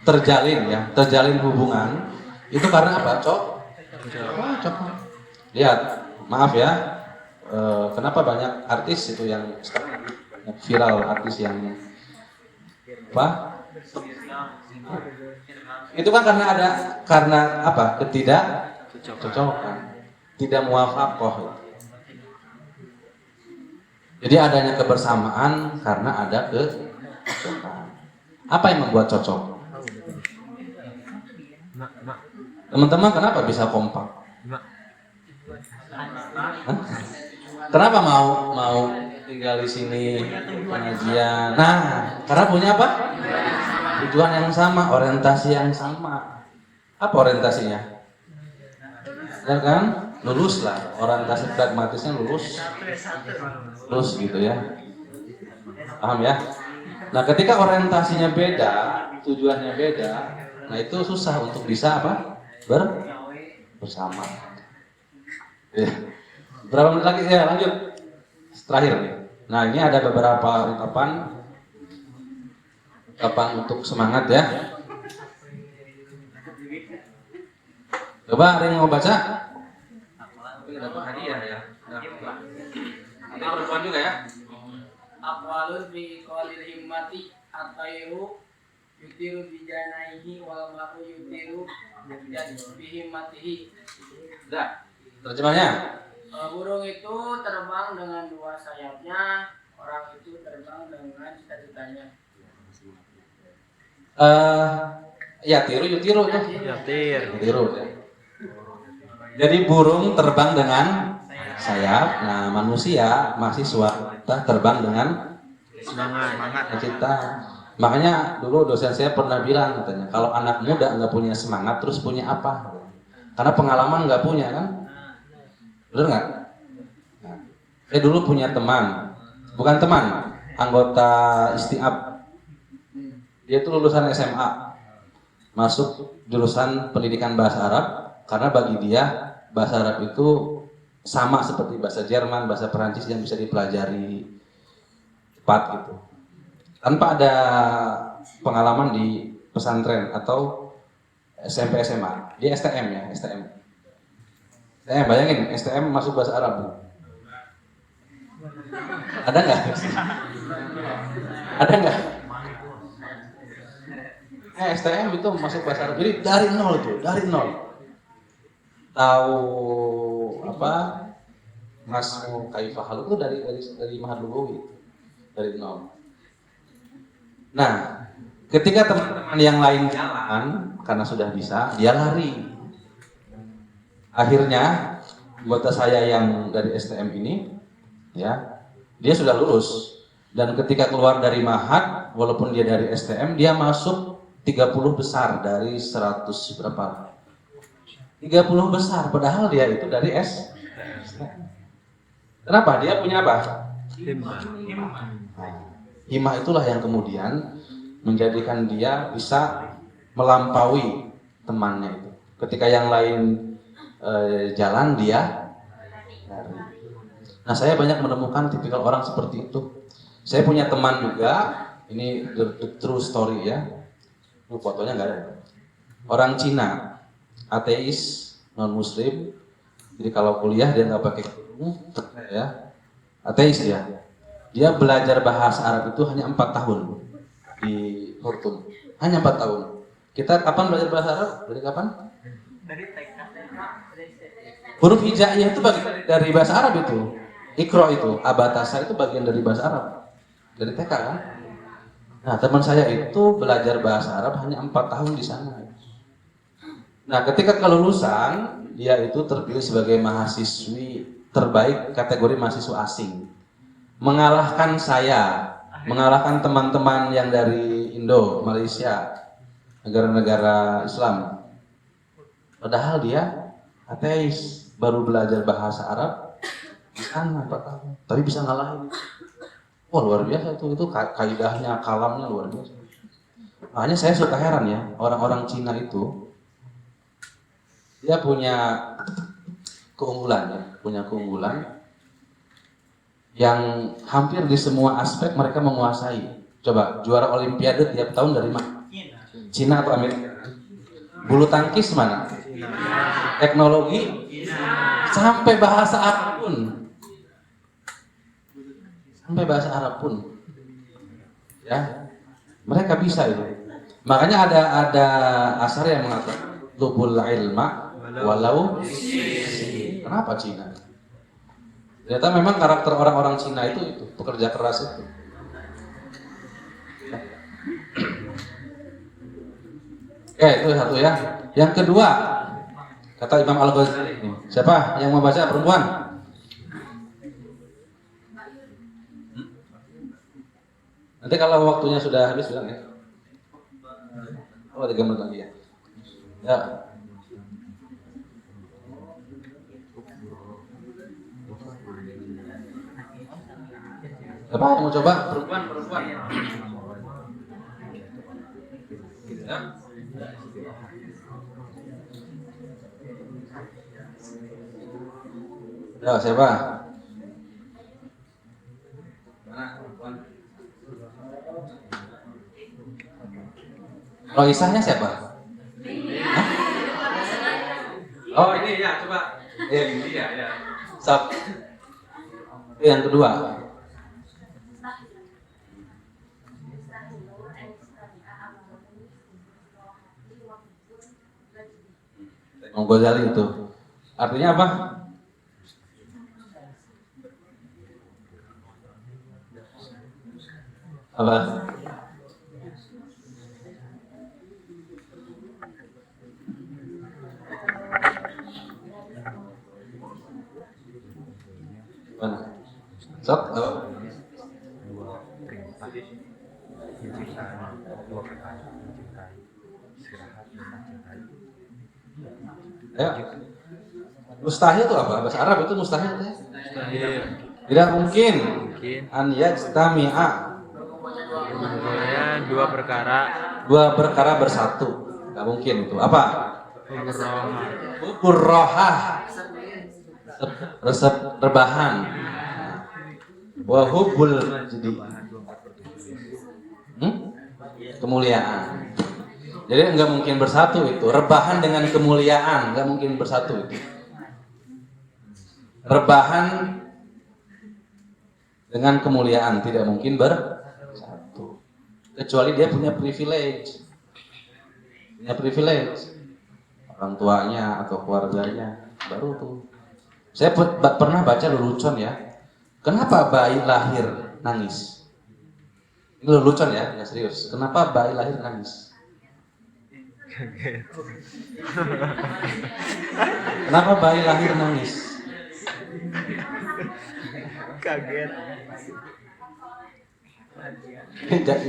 terjalin hubungan itu karena apa? Cocok. Lihat, maaf ya. Kenapa banyak artis itu yang sekarang viral, artis yang apa? Itu kan karena apa? Ketidakcocokan, tidak muwafaqah. Jadi adanya kebersamaan karena ada kecocokan. Apa yang membuat cocok? Teman-teman kenapa bisa kompak? Hah? Kenapa mau tinggal di sini pengajian? Nah, karena punya apa? Tujuan yang sama, orientasi yang sama. Apa orientasinya? Ya kan? Lulus lah. Orientasi pragmatisnya lulus gitu ya. Paham ya? Nah, ketika orientasinya beda, tujuannya beda, nah itu susah untuk bisa apa? Bersama. Ya. Berapa menit lagi? Ya, lanjut. Terakhir nih. Nah, ini ada beberapa ungkapan untuk semangat ya. Coba ada yang mau baca? Dapat hadiah ya. Ada perempuan juga ya. Aqwalun fi qalil himmati atairu yutiru bijanaihi wal ma'u yutiru bihimmatihi. Sudah. Terjemahnya? Burung itu terbang dengan dua sayapnya, orang itu terbang dengan cita-citanya. Ya tiru yutiru ya. Yutiru ya. Jadi burung terbang dengan sayap. Nah, manusia mahasiswa kita terbang dengan semangat cita. Makanya dulu dosen saya pernah bilang katanya, kalau anak muda nggak punya semangat terus punya apa? Karena pengalaman nggak punya kan? Benar nggak? Nah, saya dulu punya teman, bukan teman, anggota istiab. Dia tuh lulusan SMA, masuk jurusan pendidikan bahasa Arab karena bagi dia bahasa Arab itu sama seperti bahasa Jerman, bahasa Perancis yang bisa dipelajari cepat gitu. Tanpa ada pengalaman di pesantren atau SMP SMA, dia STM ya, STM. Bayangin, STM masuk bahasa Arab. Ada nggak? Ada nggak? STM itu masuk bahasa Arab. Jadi dari nol tuh, dari nol. Tahu apa? Masmu kaifahal itu dari Mahat Lugawi, dari nol. Nah, ketika teman-teman yang lain jalan karena sudah bisa, dia lari. Akhirnya anggota saya yang dari STM ini, ya, dia sudah lulus dan ketika keluar dari Mahat, walaupun dia dari STM, dia masuk 30 besar dari 100 berapa? 30 besar, padahal dia itu dari STM. Kenapa? Dia punya apa? Himmah itulah yang kemudian menjadikan dia bisa melampaui temannya itu. Ketika yang lain jalan, dia lari. Nah, saya banyak menemukan tipikal orang seperti itu. Saya punya teman juga, ini the true story ya. Fotonya nggak ada. Orang Cina, ateis, non Muslim. Jadi kalau kuliah dia nggak pakai kerudung, ya, ateis dia. dia belajar bahasa Arab itu hanya 4 tahun di Khurtum. Hanya 4 tahun. Kita kapan belajar bahasa Arab? Dari kapan? Dari TK. Huruf hijaiyah itu bagian dari bahasa Arab itu. Iqra itu, abatasa itu bagian dari bahasa Arab. Dari TK kan? Nah, teman saya itu belajar bahasa Arab hanya 4 tahun di sana. Nah, ketika kelulusan, dia itu terpilih sebagai mahasiswi terbaik kategori mahasiswa asing. Mengalahkan saya, mengalahkan teman-teman yang dari Indo, Malaysia, negara-negara Islam. Padahal dia ateis, baru belajar bahasa Arab di sana 4 tahun, tapi bisa ngalahin. Wah, luar biasa itu kaidahnya, kalamnya luar biasa. Makanya saya suka heran ya, orang-orang Cina itu dia punya keunggulan yang hampir di semua aspek mereka menguasai. Coba, juara olimpiade tiap tahun dari mana? Cina atau Amerika? Bulu tangkis mana? Teknologi? Sampai bahasa Arab pun. Ya, mereka bisa itu. Makanya ada asar yang mengatakan lubul ilma walau. Kenapa Cina? Ternyata memang karakter orang-orang Cina itu pekerja keras itu. Oke, itu satu ya. Yang kedua, kata Imam Al-Ghazali. Siapa yang mau baca? Perempuan? Nanti kalau waktunya sudah habis bilang ya. Oh, 3 menit lagi ya. Ya. Siapa yang mau coba? Perempuan. Ya. Ya, siapa? Mana perempuan? Kalau Isahnya siapa? Hah? Oh, ini ya, coba. Ini ya. Sab. Yang kedua. Imam Ghazali itu artinya apa? Apa? Mana? Sok? Oh. Ya. Mustahil itu apa? Bahasa Arab itu mustahil. Tidak mungkin. An yajtami'a. Dua perkara bersatu. Tidak mungkin itu. Apa? Hubur rohah. Resep rebahan. Wa hubul jadi. Kemuliaan. Jadi nggak mungkin bersatu itu. Rebahan dengan kemuliaan nggak mungkin bersatu itu. Rebahan dengan kemuliaan tidak mungkin bersatu. Kecuali dia punya privilege. Orang tuanya atau keluarganya baru tuh. Saya pernah baca lelucon ya. Kenapa bayi lahir nangis? Ini lelucon ya, nggak serius. Kenapa bayi lahir nangis? Kenapa bayi lahir nangis? Kaget.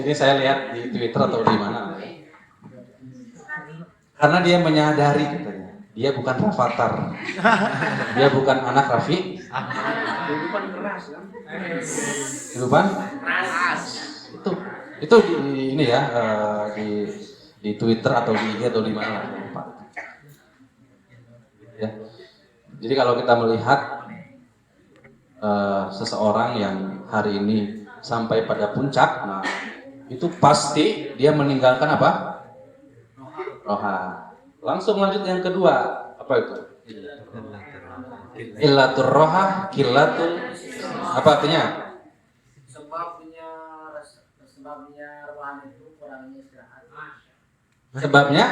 Ini saya lihat di Twitter atau di mana. Karena dia menyadari katanya, dia bukan Rafathar, dia bukan anak Rafi. Kehidupan keras kan? Kehidupan keras. Itu di ini ya di Twitter atau di IG atau di mana lupa. Ya. Jadi kalau kita melihat seseorang yang hari ini sampai pada puncak, nah itu pasti dia meninggalkan apa? Roha. Langsung lanjut yang kedua, apa itu? Illatur roha, killatul apa artinya? sebabnya rebahan itu kurangnya istirahat. Sebabnya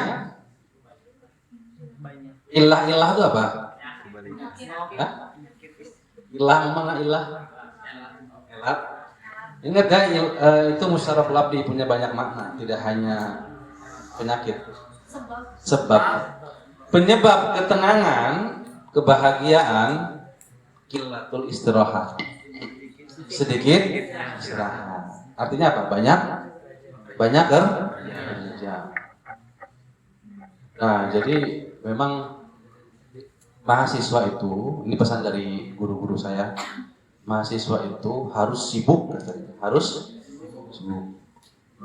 ilah itu apa? Hah? Ilah mana ilah? Ilah. Ingat ya, itu musyaraf labdi punya banyak makna, tidak hanya penyakit. Sebab penyebab ketenangan, kebahagiaan, qillatul istirahat. Sedikit istirahat. Artinya apa? Banyak kerja. Nah, jadi memang mahasiswa itu, ini pesan dari guru-guru saya, mahasiswa itu harus sibuk, harus sibuk.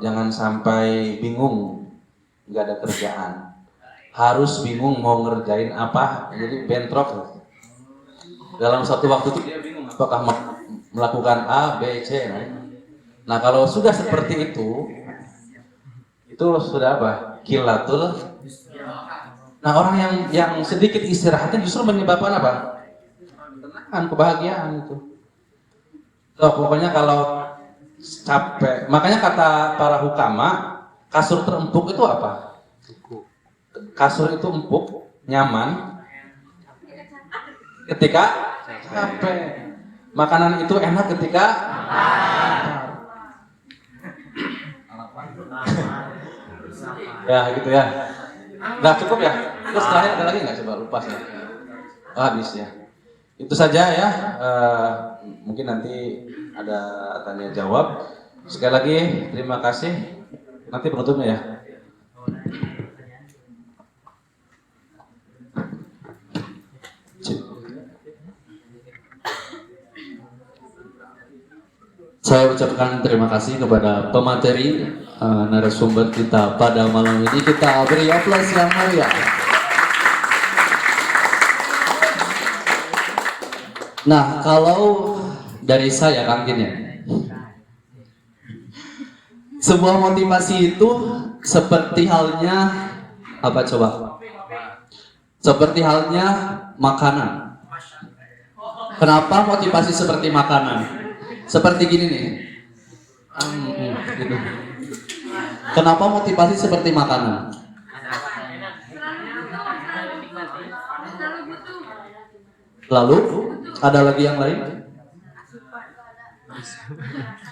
Jangan sampai bingung, nggak ada kerjaan. Harus bingung mau ngerjain apa, jadi bentrok. Dalam satu waktu itu dia bingung apakah melakukan A, B, C. Nah, kalau sudah seperti itu sudah apa? Qillatul. Nah, orang yang sedikit istirahatnya justru menyebabkan apa? Ketenangan, kebahagiaan itu. Pokoknya kalau capek, makanya kata para hukama, kasur terempuk itu apa? Kasur itu empuk, nyaman ketika capek. Makanan itu enak ketika ya gitu ya. Nah, cukup ya. Terus terakhir ada lagi nggak? Coba lupa saya. Habis ya. Itu saja ya. Mungkin nanti ada tanya jawab. Sekali lagi terima kasih. Nanti penutupnya ya. Saya ucapkan terima kasih kepada pemateri narasumber kita pada malam ini. Kita beri aplaus yang meriah. Nah, kalau dari saya Kang Kin ya, sebuah motivasi itu seperti halnya apa coba? Seperti halnya makanan. Kenapa motivasi seperti makanan? Seperti gini nih. Gitu. Kenapa motivasi seperti makanan? Lalu ada lagi yang lain?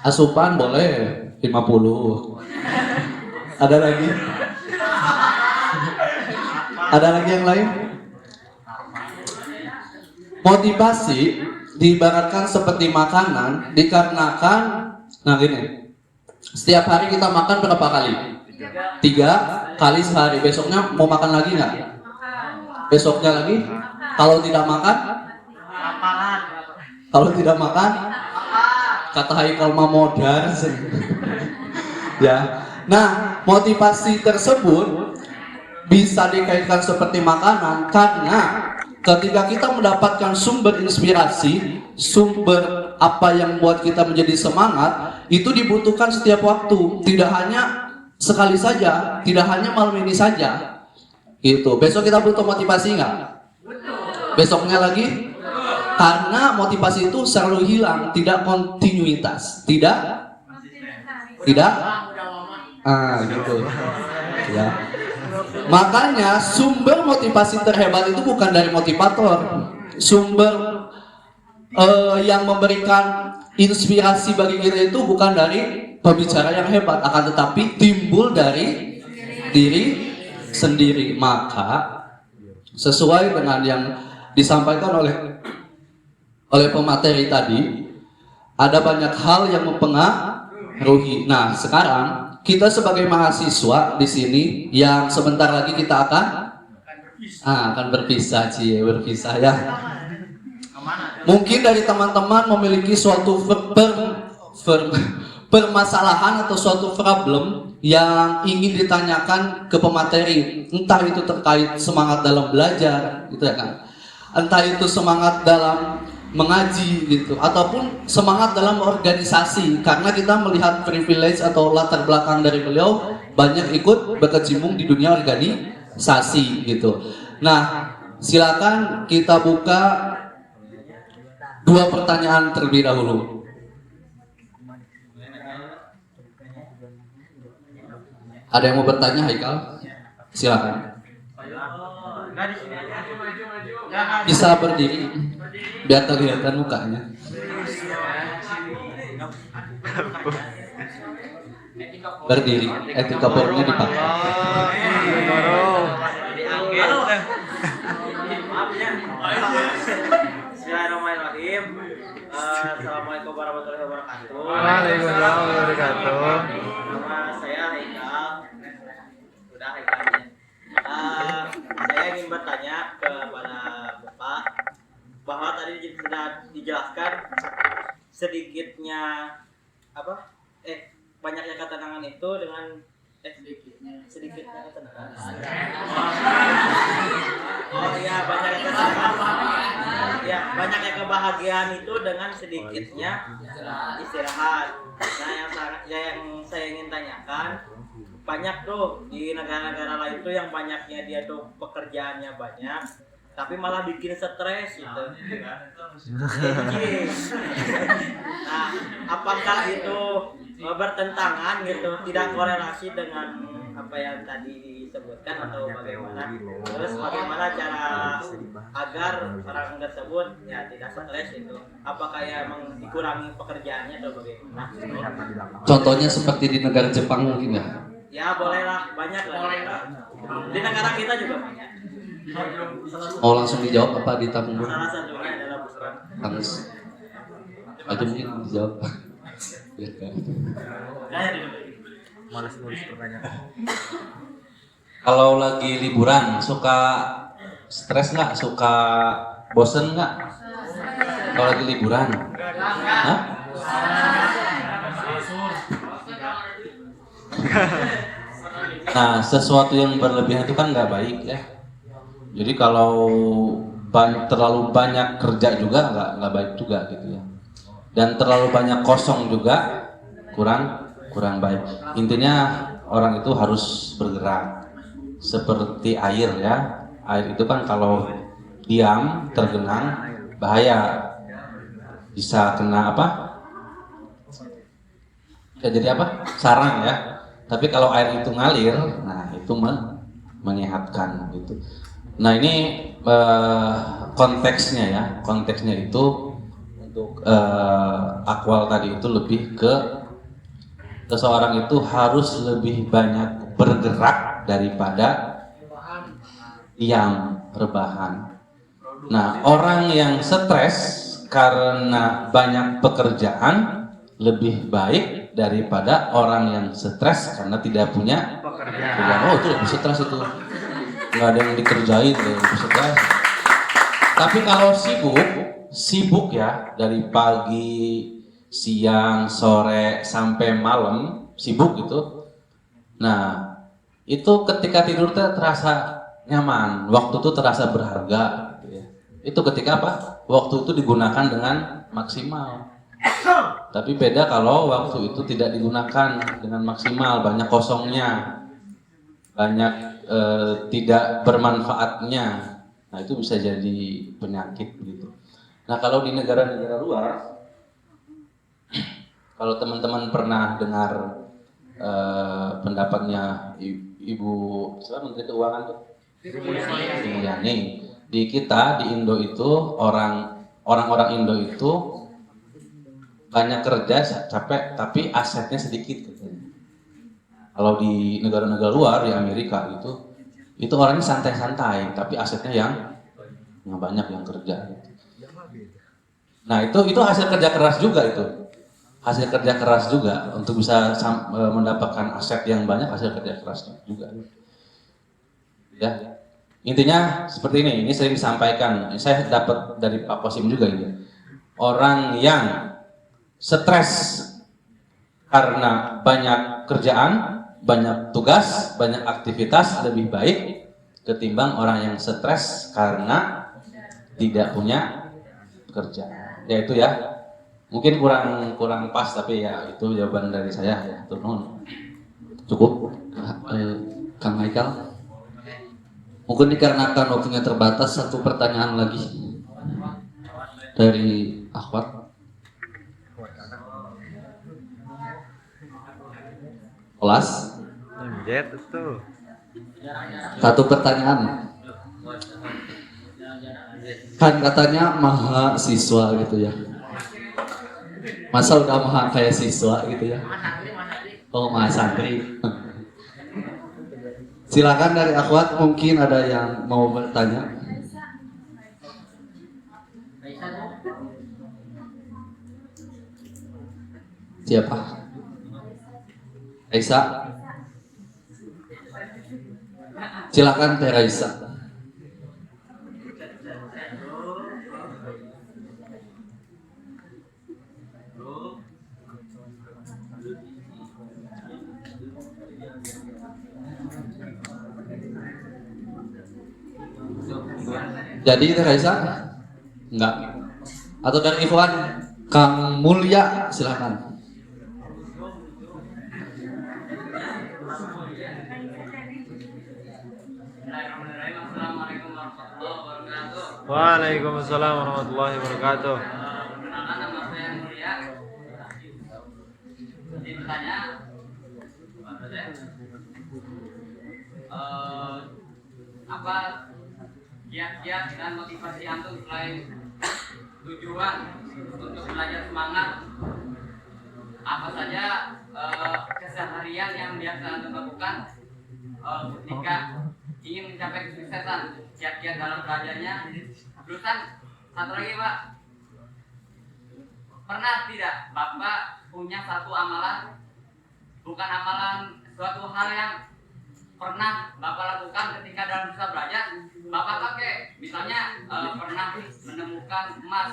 Asupan boleh 50. Ada lagi? Ada lagi yang lain? Motivasi diibaratkan seperti makanan dikarenakan, nah gini, setiap hari kita makan berapa kali? 3 kali sehari. Besoknya mau makan lagi nggak? Besoknya lagi? Kalau tidak makan? Kalau tidak makan? Kata Haikal Mamodar. Ya. Nah, motivasi tersebut bisa dikaitkan seperti makanan karena ketika kita mendapatkan sumber inspirasi, sumber apa yang membuat kita menjadi semangat, itu dibutuhkan setiap waktu, tidak hanya sekali saja, tidak hanya malam ini saja. Gitu. Besok kita butuh motivasi nggak? Besoknya lagi? Karena motivasi itu selalu hilang, tidak kontinuitas, tidak? Gitu. Ya. Makanya sumber motivasi terhebat itu bukan dari motivator. Sumber yang memberikan inspirasi bagi kita itu bukan dari pembicara yang hebat, akan tetapi timbul dari diri sendiri. Maka sesuai dengan yang disampaikan oleh pemateri tadi, ada banyak hal yang mempengaruhi. Nah, sekarang kita sebagai mahasiswa di sini yang sebentar lagi kita akan berpisah ya. Mungkin dari teman-teman memiliki suatu permasalahan atau suatu problem yang ingin ditanyakan ke pemateri, entah itu terkait semangat dalam belajar, gitu ya kan? Entah itu semangat dalam mengaji gitu, ataupun semangat dalam organisasi, karena kita melihat privilege atau latar belakang dari beliau banyak ikut berkecimpung di dunia organisasi gitu. Nah, silakan kita buka 2 pertanyaan terlebih dahulu. Ada yang mau bertanya, Haikal? Silakan. Bisa berdiri, biar kelihatan mukanya. Berdiri, etika polnya dipakai. Bismillahirrahmanirrahim. Assalamualaikum warahmatullahi wabarakatuh. Waalaikumsalam warahmatullahi wabarakatuh. Nama saya Haikal. Udah Haikalnya. Saya ingin bertanya kepada Bapak bahwa tadi sudah dijelaskan sedikitnya banyaknya ketenangan itu dengan sedikitnya ketenangan. Oh iya, banyaknya ketenangan. Ya, banyaknya kebahagiaan itu dengan sedikitnya istirahat. Nah, yang saya ingin tanyakan, banyak tuh di negara-negara lain tuh yang banyaknya dia tuh pekerjaannya banyak, tapi malah bikin stres gitu. Nah, apakah itu bertentangan gitu, tidak korelasi dengan apa yang tadi disebutkan atau bagaimana? Terus bagaimana cara agar orang tersebut ya tidak stres itu? Apakah ya emang dikurangi pekerjaannya atau bagaimana? Contohnya seperti di negara Jepang mungkin ya? Ya bolehlah, banyak lah. Di negara kita juga banyak. Mau langsung dijawab apa ditanggung? Salah satunya adalah busran. Hangus. Aja mungkin dijawab. Biar kan. Malas nulis pertanyaan. Kalau lagi liburan suka stres nggak? Suka bosen nggak? Kalau lagi liburan? Hah? Nah, sesuatu yang berlebihan itu kan nggak baik ya. Jadi kalau terlalu banyak kerja juga nggak baik juga gitu ya. Dan terlalu banyak kosong juga kurang baik. Intinya orang itu harus bergerak seperti air ya. Air itu kan kalau diam tergenang bahaya, bisa kena apa? Ya, jadi apa? Sarang ya. Tapi kalau air itu ngalir, nah itu menyehatkan gitu. Nah ini konteksnya ya, konteksnya itu untuk akwal tadi itu lebih ke seseorang itu harus lebih banyak bergerak daripada diam, rebahan. Nah orang yang stres karena banyak pekerjaan lebih baik daripada orang yang stres karena tidak punya pekerjaan. Oh itu lebih stres itu, nggak ada yang dikerjain, lebih stres. Tapi kalau sibuk ya dari pagi, siang, sore sampai malam sibuk gitu. Nah itu ketika tidur terasa nyaman, waktu itu terasa berharga. Gitu ya. Itu ketika apa? Waktu itu digunakan dengan maksimal. Tapi beda kalau waktu itu tidak digunakan dengan maksimal, banyak kosongnya, banyak tidak bermanfaatnya. Nah itu bisa jadi penyakit gitu. Nah kalau di negara-negara luar, kalau teman-teman pernah dengar pendapatnya Ibu Menteri Keuangan tuh, Ibu Mulyani, di kita di Indo itu orang-orang Indo itu banyak kerja capek tapi asetnya sedikit katanya. Kalau di negara-negara luar di Amerika itu orangnya santai-santai tapi asetnya yang banyak yang kerja gitu. Nah itu hasil kerja keras juga itu. Hasil kerja keras juga untuk bisa mendapatkan aset yang banyak, hasil kerja keras juga. Ya. Intinya seperti ini sering disampaikan. Saya dapat dari Pak Kosim juga ini. Orang yang stres karena banyak kerjaan, banyak tugas, banyak aktivitas lebih baik ketimbang orang yang stres karena tidak punya pekerjaan. Ya itu ya. Mungkin kurang pas tapi ya itu jawaban dari saya ya. Cukup. Kang Haikal. Mungkin dikarenakan waktunya terbatas, satu pertanyaan lagi dari Akhwat. Kelas Jet itu. Satu pertanyaan. Kan katanya mahasiswa gitu ya. Masa udah maha kayak siswa gitu ya? Oh, mahasantri. Silakan dari akhwat, mungkin ada yang mau bertanya. Siapa? Raisa. Silakan Teh Raisa. Jadi Teh Raisa? Enggak. Atau dari Ikhwan? Kang Mulya, silakan. Waalaikumsalam warahmatullahi wabarakatuh. Perkenalkan, nama saya Mulia. Jadi bertanya, apa kiat-kiat dan motivasi antum selain tujuan untuk belajar semangat? Apa saja keseharian yang biasa antum lakukan ketika ingin mencapai kesuksesan? Kiat-kiat dalam belajarnya. Terusan satu lagi Pak, pernah tidak Bapak punya satu amalan, bukan amalan, suatu hal yang pernah Bapak lakukan ketika dalam usaha belajar, Bapak pakai, misalnya pernah menemukan emas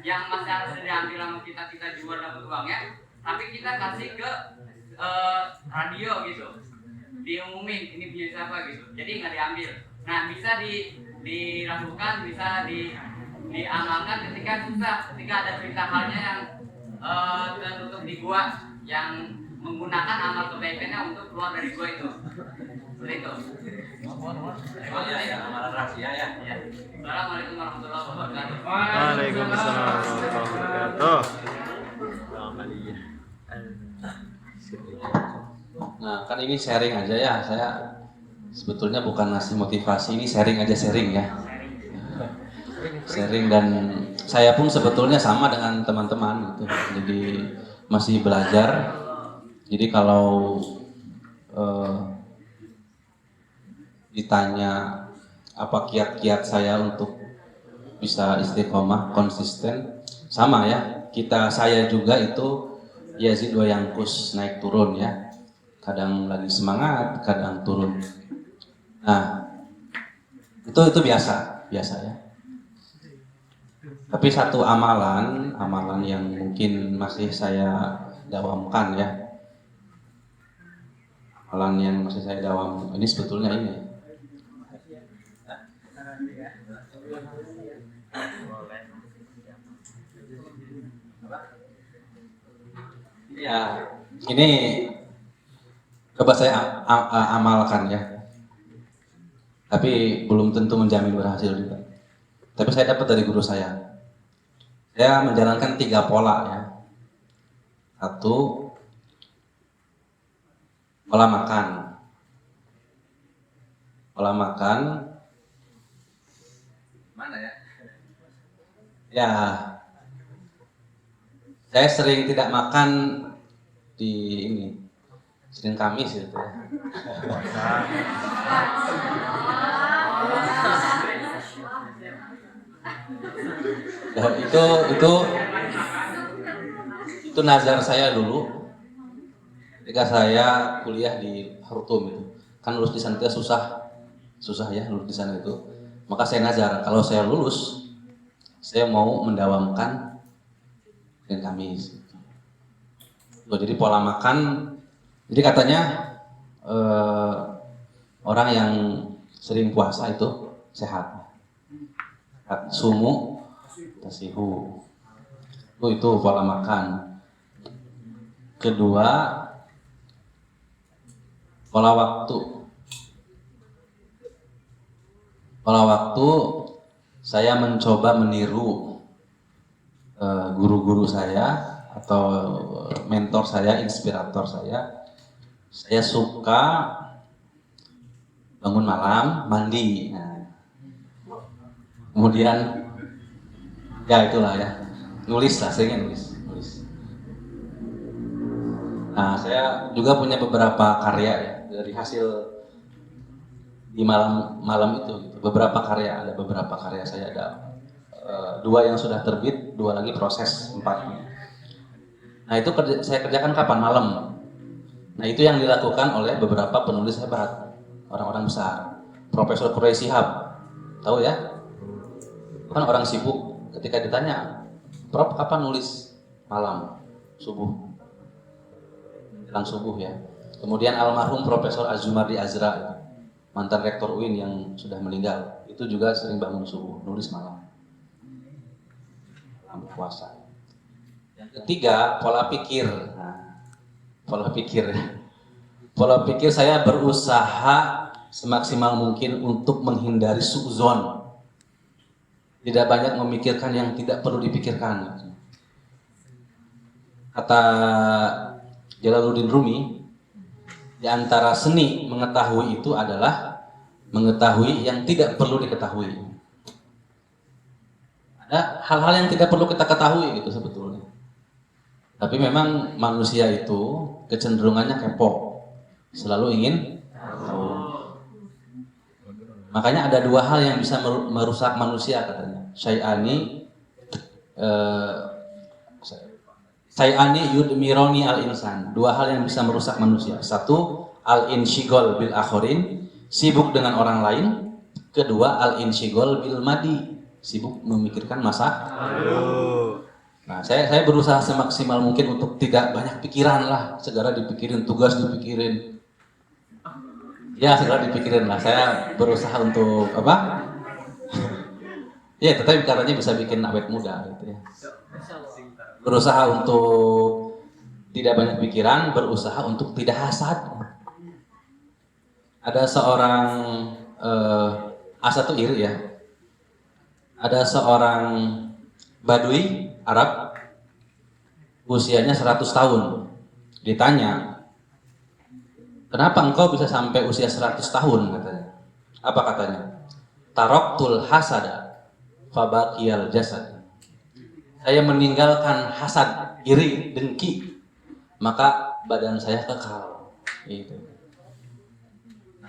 yang masih harus diambil sama kita jual dapat uangnya, tapi kita kasih ke radio gitu, diumumin ini punya siapa gitu, jadi nggak diambil. Nah, bisa dilakukan, bisa diamalkan ketika susah, ketika ada cerita halnya yang tertutup di gua yang menggunakan amal kebaikannya untuk keluar dari gua itu. Seperti itu. Amalan rahasia ya. Assalamualaikum warahmatullahi wabarakatuh. Waalaikumsalam warahmatullahi wabarakatuh. Nah, kan ini sharing aja ya. Saya sebetulnya bukan ngasih motivasi, ini sharing aja, sharing ya. Sharing, dan saya pun sebetulnya sama dengan teman-teman gitu. Jadi masih belajar. Jadi kalau ditanya apa kiat-kiat saya untuk bisa istiqomah, konsisten, sama ya. Saya juga itu yazid wa yanqus, naik turun ya. Kadang lagi semangat, kadang turun. Nah, itu biasa ya. Tapi satu amalan yang mungkin masih saya dawamkan ya. Amalan yang masih saya dawam ini sebetulnya ini. Ya, ini coba saya amalkan ya. Tapi belum tentu menjamin berhasil juga. Tapi saya dapat dari guru saya. Saya menjalankan 3 pola ya. 1, pola makan. Pola makan. Mana ya? Ya. Saya sering tidak makan di ini. Senin Kamis gitu ya. Dan itu nazar saya dulu ketika saya kuliah di Khartoum itu. Kan lulus di sana itu susah ya lulus di sana itu. Maka saya nazar kalau saya lulus saya mau mendawamkan Senin Kamis. Jadi pola makan. Jadi katanya orang yang sering puasa itu sehat. Sumu tasihu. Itu pola makan. Kedua, pola waktu. Pola waktu saya mencoba meniru guru-guru saya atau mentor saya, inspirator saya. Saya suka bangun malam, mandi. Nah, kemudian ya itulah ya, nulis lah, seringnya nulis. Nah, saya juga punya beberapa karya ya dari hasil di malam itu. Gitu. Beberapa karya, ada beberapa karya saya ada 2 yang sudah terbit, 2 lagi proses, 4. Nah itu saya kerjakan kapan? Malam. Nah itu yang dilakukan oleh beberapa penulis hebat, orang-orang besar. Profesor Quraisy Shihab, tahu ya? Kan orang sibuk, ketika ditanya, Prof kapan nulis? Malam, subuh, menjelang subuh ya. Kemudian almarhum Profesor Azumardi Azra, mantan rektor UIN yang sudah meninggal, itu juga sering bangun subuh, nulis malam, puasa. Yang ketiga, pola pikir. Nah, pola pikir saya berusaha semaksimal mungkin untuk menghindari suudzon. Tidak banyak memikirkan yang tidak perlu dipikirkan. Kata Jalaluddin Rumi, di antara seni mengetahui itu adalah mengetahui yang tidak perlu diketahui. Ada hal-hal yang tidak perlu kita ketahui gitu sebetulnya. Tapi memang manusia itu kecenderungannya kepo, selalu ingin tahu. Makanya ada 2 hal yang bisa merusak manusia katanya. Syai'ani yudmironi al-insan. 2 hal yang bisa merusak manusia. 1, al-insyigol bil akhorin, sibuk dengan orang lain. 2, al-insyigol bil madi, sibuk memikirkan masa lalu. Nah, saya berusaha semaksimal mungkin untuk tidak banyak pikiran lah, segera dipikirin, tugas dipikirin. Ya, segera dipikirin lah. Saya berusaha untuk apa? Ya, tetapi caranya bisa bikin awet muda gitu ya. Berusaha untuk tidak banyak pikiran, berusaha untuk tidak hasad. Ada seorang hasad itu iri ya. Ada seorang Badui Arab, usianya 100 tahun. Ditanya, kenapa engkau bisa sampai usia 100 tahun? Katanya. Apa katanya? Taroktul hasada fabaqiyal jasad. Saya meninggalkan hasad, iri, dengki, maka badan saya kekal. Gitu.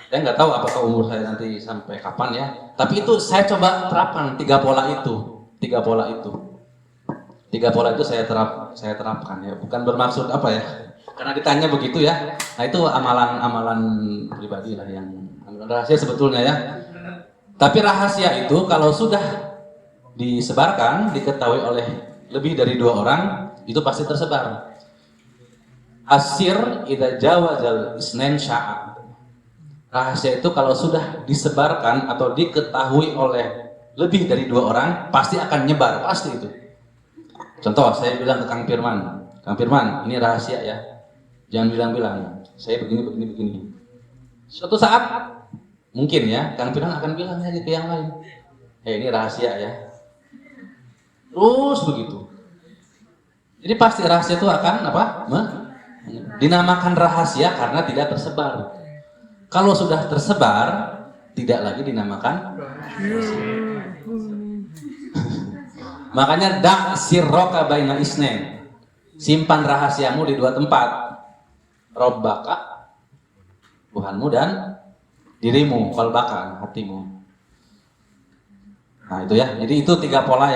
Saya nggak tahu apakah umur saya nanti sampai kapan ya. Tapi itu saya coba terapkan 3 pola itu. 3 pola itu. 3 pola itu saya terapkan ya. Bukan bermaksud apa ya. Karena ditanya begitu ya. Nah itu amalan pribadi lah yang rahasia sebetulnya ya. Tapi rahasia itu kalau sudah disebarkan, diketahui oleh lebih dari 2 orang, itu pasti tersebar. Asir idza jawazal isnain sya'a. Rahasia itu kalau sudah disebarkan atau diketahui oleh lebih dari 2 orang, pasti akan nyebar, pasti itu. Contoh, saya bilang ke Kang Firman, ini rahasia ya. Jangan bilang-bilang, saya begini. Suatu saat, mungkin ya, Kang Firman akan bilang lagi ke yang lain. Ini rahasia ya. Terus begitu. Jadi pasti rahasia itu akan apa? Dinamakan rahasia karena tidak tersebar. Kalau sudah tersebar, tidak lagi dinamakan rahasia. Makanya dak sirroka baina isnain. Simpan rahasiamu di 2 tempat. Robbaka, Tuhanmu, dan dirimu, qalbaka, hatimu. Nah itu ya. Jadi itu 3 pola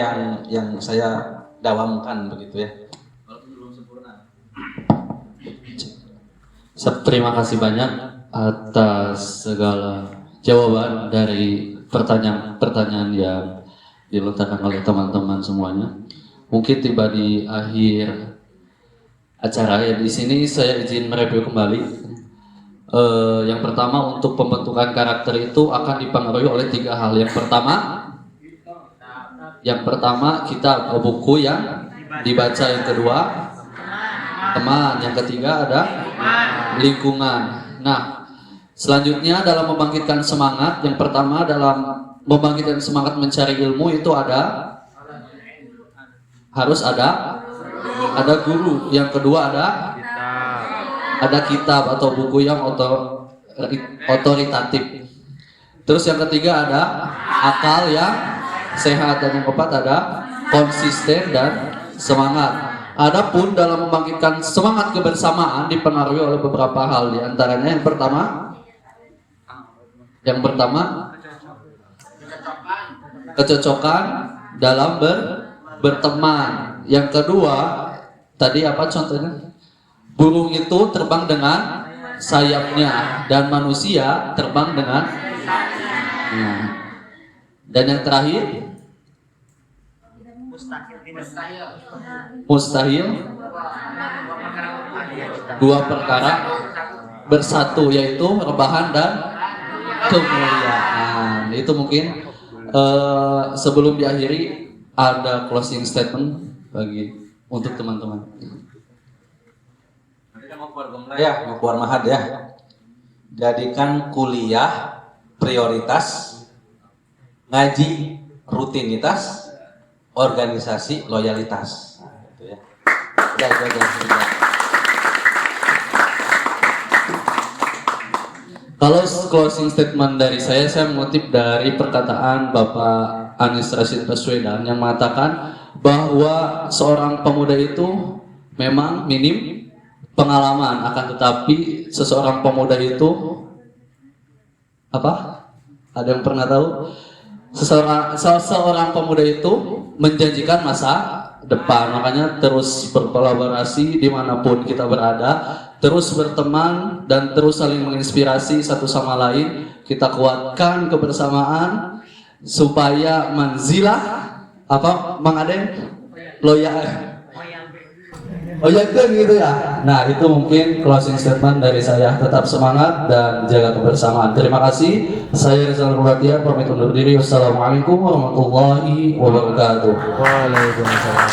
yang saya dawamkan begitu ya. Terima kasih banyak atas segala jawaban dari pertanyaan yang dilontarkan oleh teman-teman semuanya. Mungkin tiba di akhir acara ya. Di sini saya izin mereview kembali. Yang pertama, untuk pembentukan karakter itu akan dipengaruhi oleh 3 hal. Yang pertama kita buku yang dibaca, yang kedua teman, yang ketiga ada lingkungan. Nah, selanjutnya dalam membangkitkan semangat, yang pertama dalam membangkitkan semangat mencari ilmu itu harus ada guru, yang kedua ada kitab atau buku yang otoritatif. Terus yang ketiga ada akal yang sehat, dan yang keempat ada konsisten dan semangat. Adapun dalam membangkitkan semangat kebersamaan dipengaruhi oleh beberapa hal, di antaranya yang pertama kecocokan dalam berteman. Yang kedua, tadi apa contohnya? Burung itu terbang dengan sayapnya dan manusia terbang dengan dan yang terakhir mustahil dua perkara bersatu, yaitu rebahan dan kemuliaan. Itu mungkin sebelum diakhiri ada closing statement untuk teman-teman. Mau keluar mahad ya. Jadikan kuliah prioritas, ngaji rutinitas, organisasi loyalitas. Nah, itu ya. Itu aja. Kalau closing statement dari saya mengutip dari perkataan Bapak Anies Rashid Baswedan yang mengatakan bahwa seorang pemuda itu memang minim pengalaman, akan tetapi seseorang pemuda itu apa? Ada yang pernah tahu? Seseorang pemuda itu menjanjikan masa depan, makanya terus berkolaborasi dimanapun kita berada, terus berteman dan terus saling menginspirasi satu sama lain. Kita kuatkan kebersamaan supaya manzilah mengaden kan gitu ya. Nah, itu mungkin closing statement dari saya. Tetap semangat dan jaga kebersamaan. Terima kasih. Saya Rizal Rubatia pamit undur diri. Wassalamualaikum warahmatullahi wabarakatuh. Waalaikumsalam.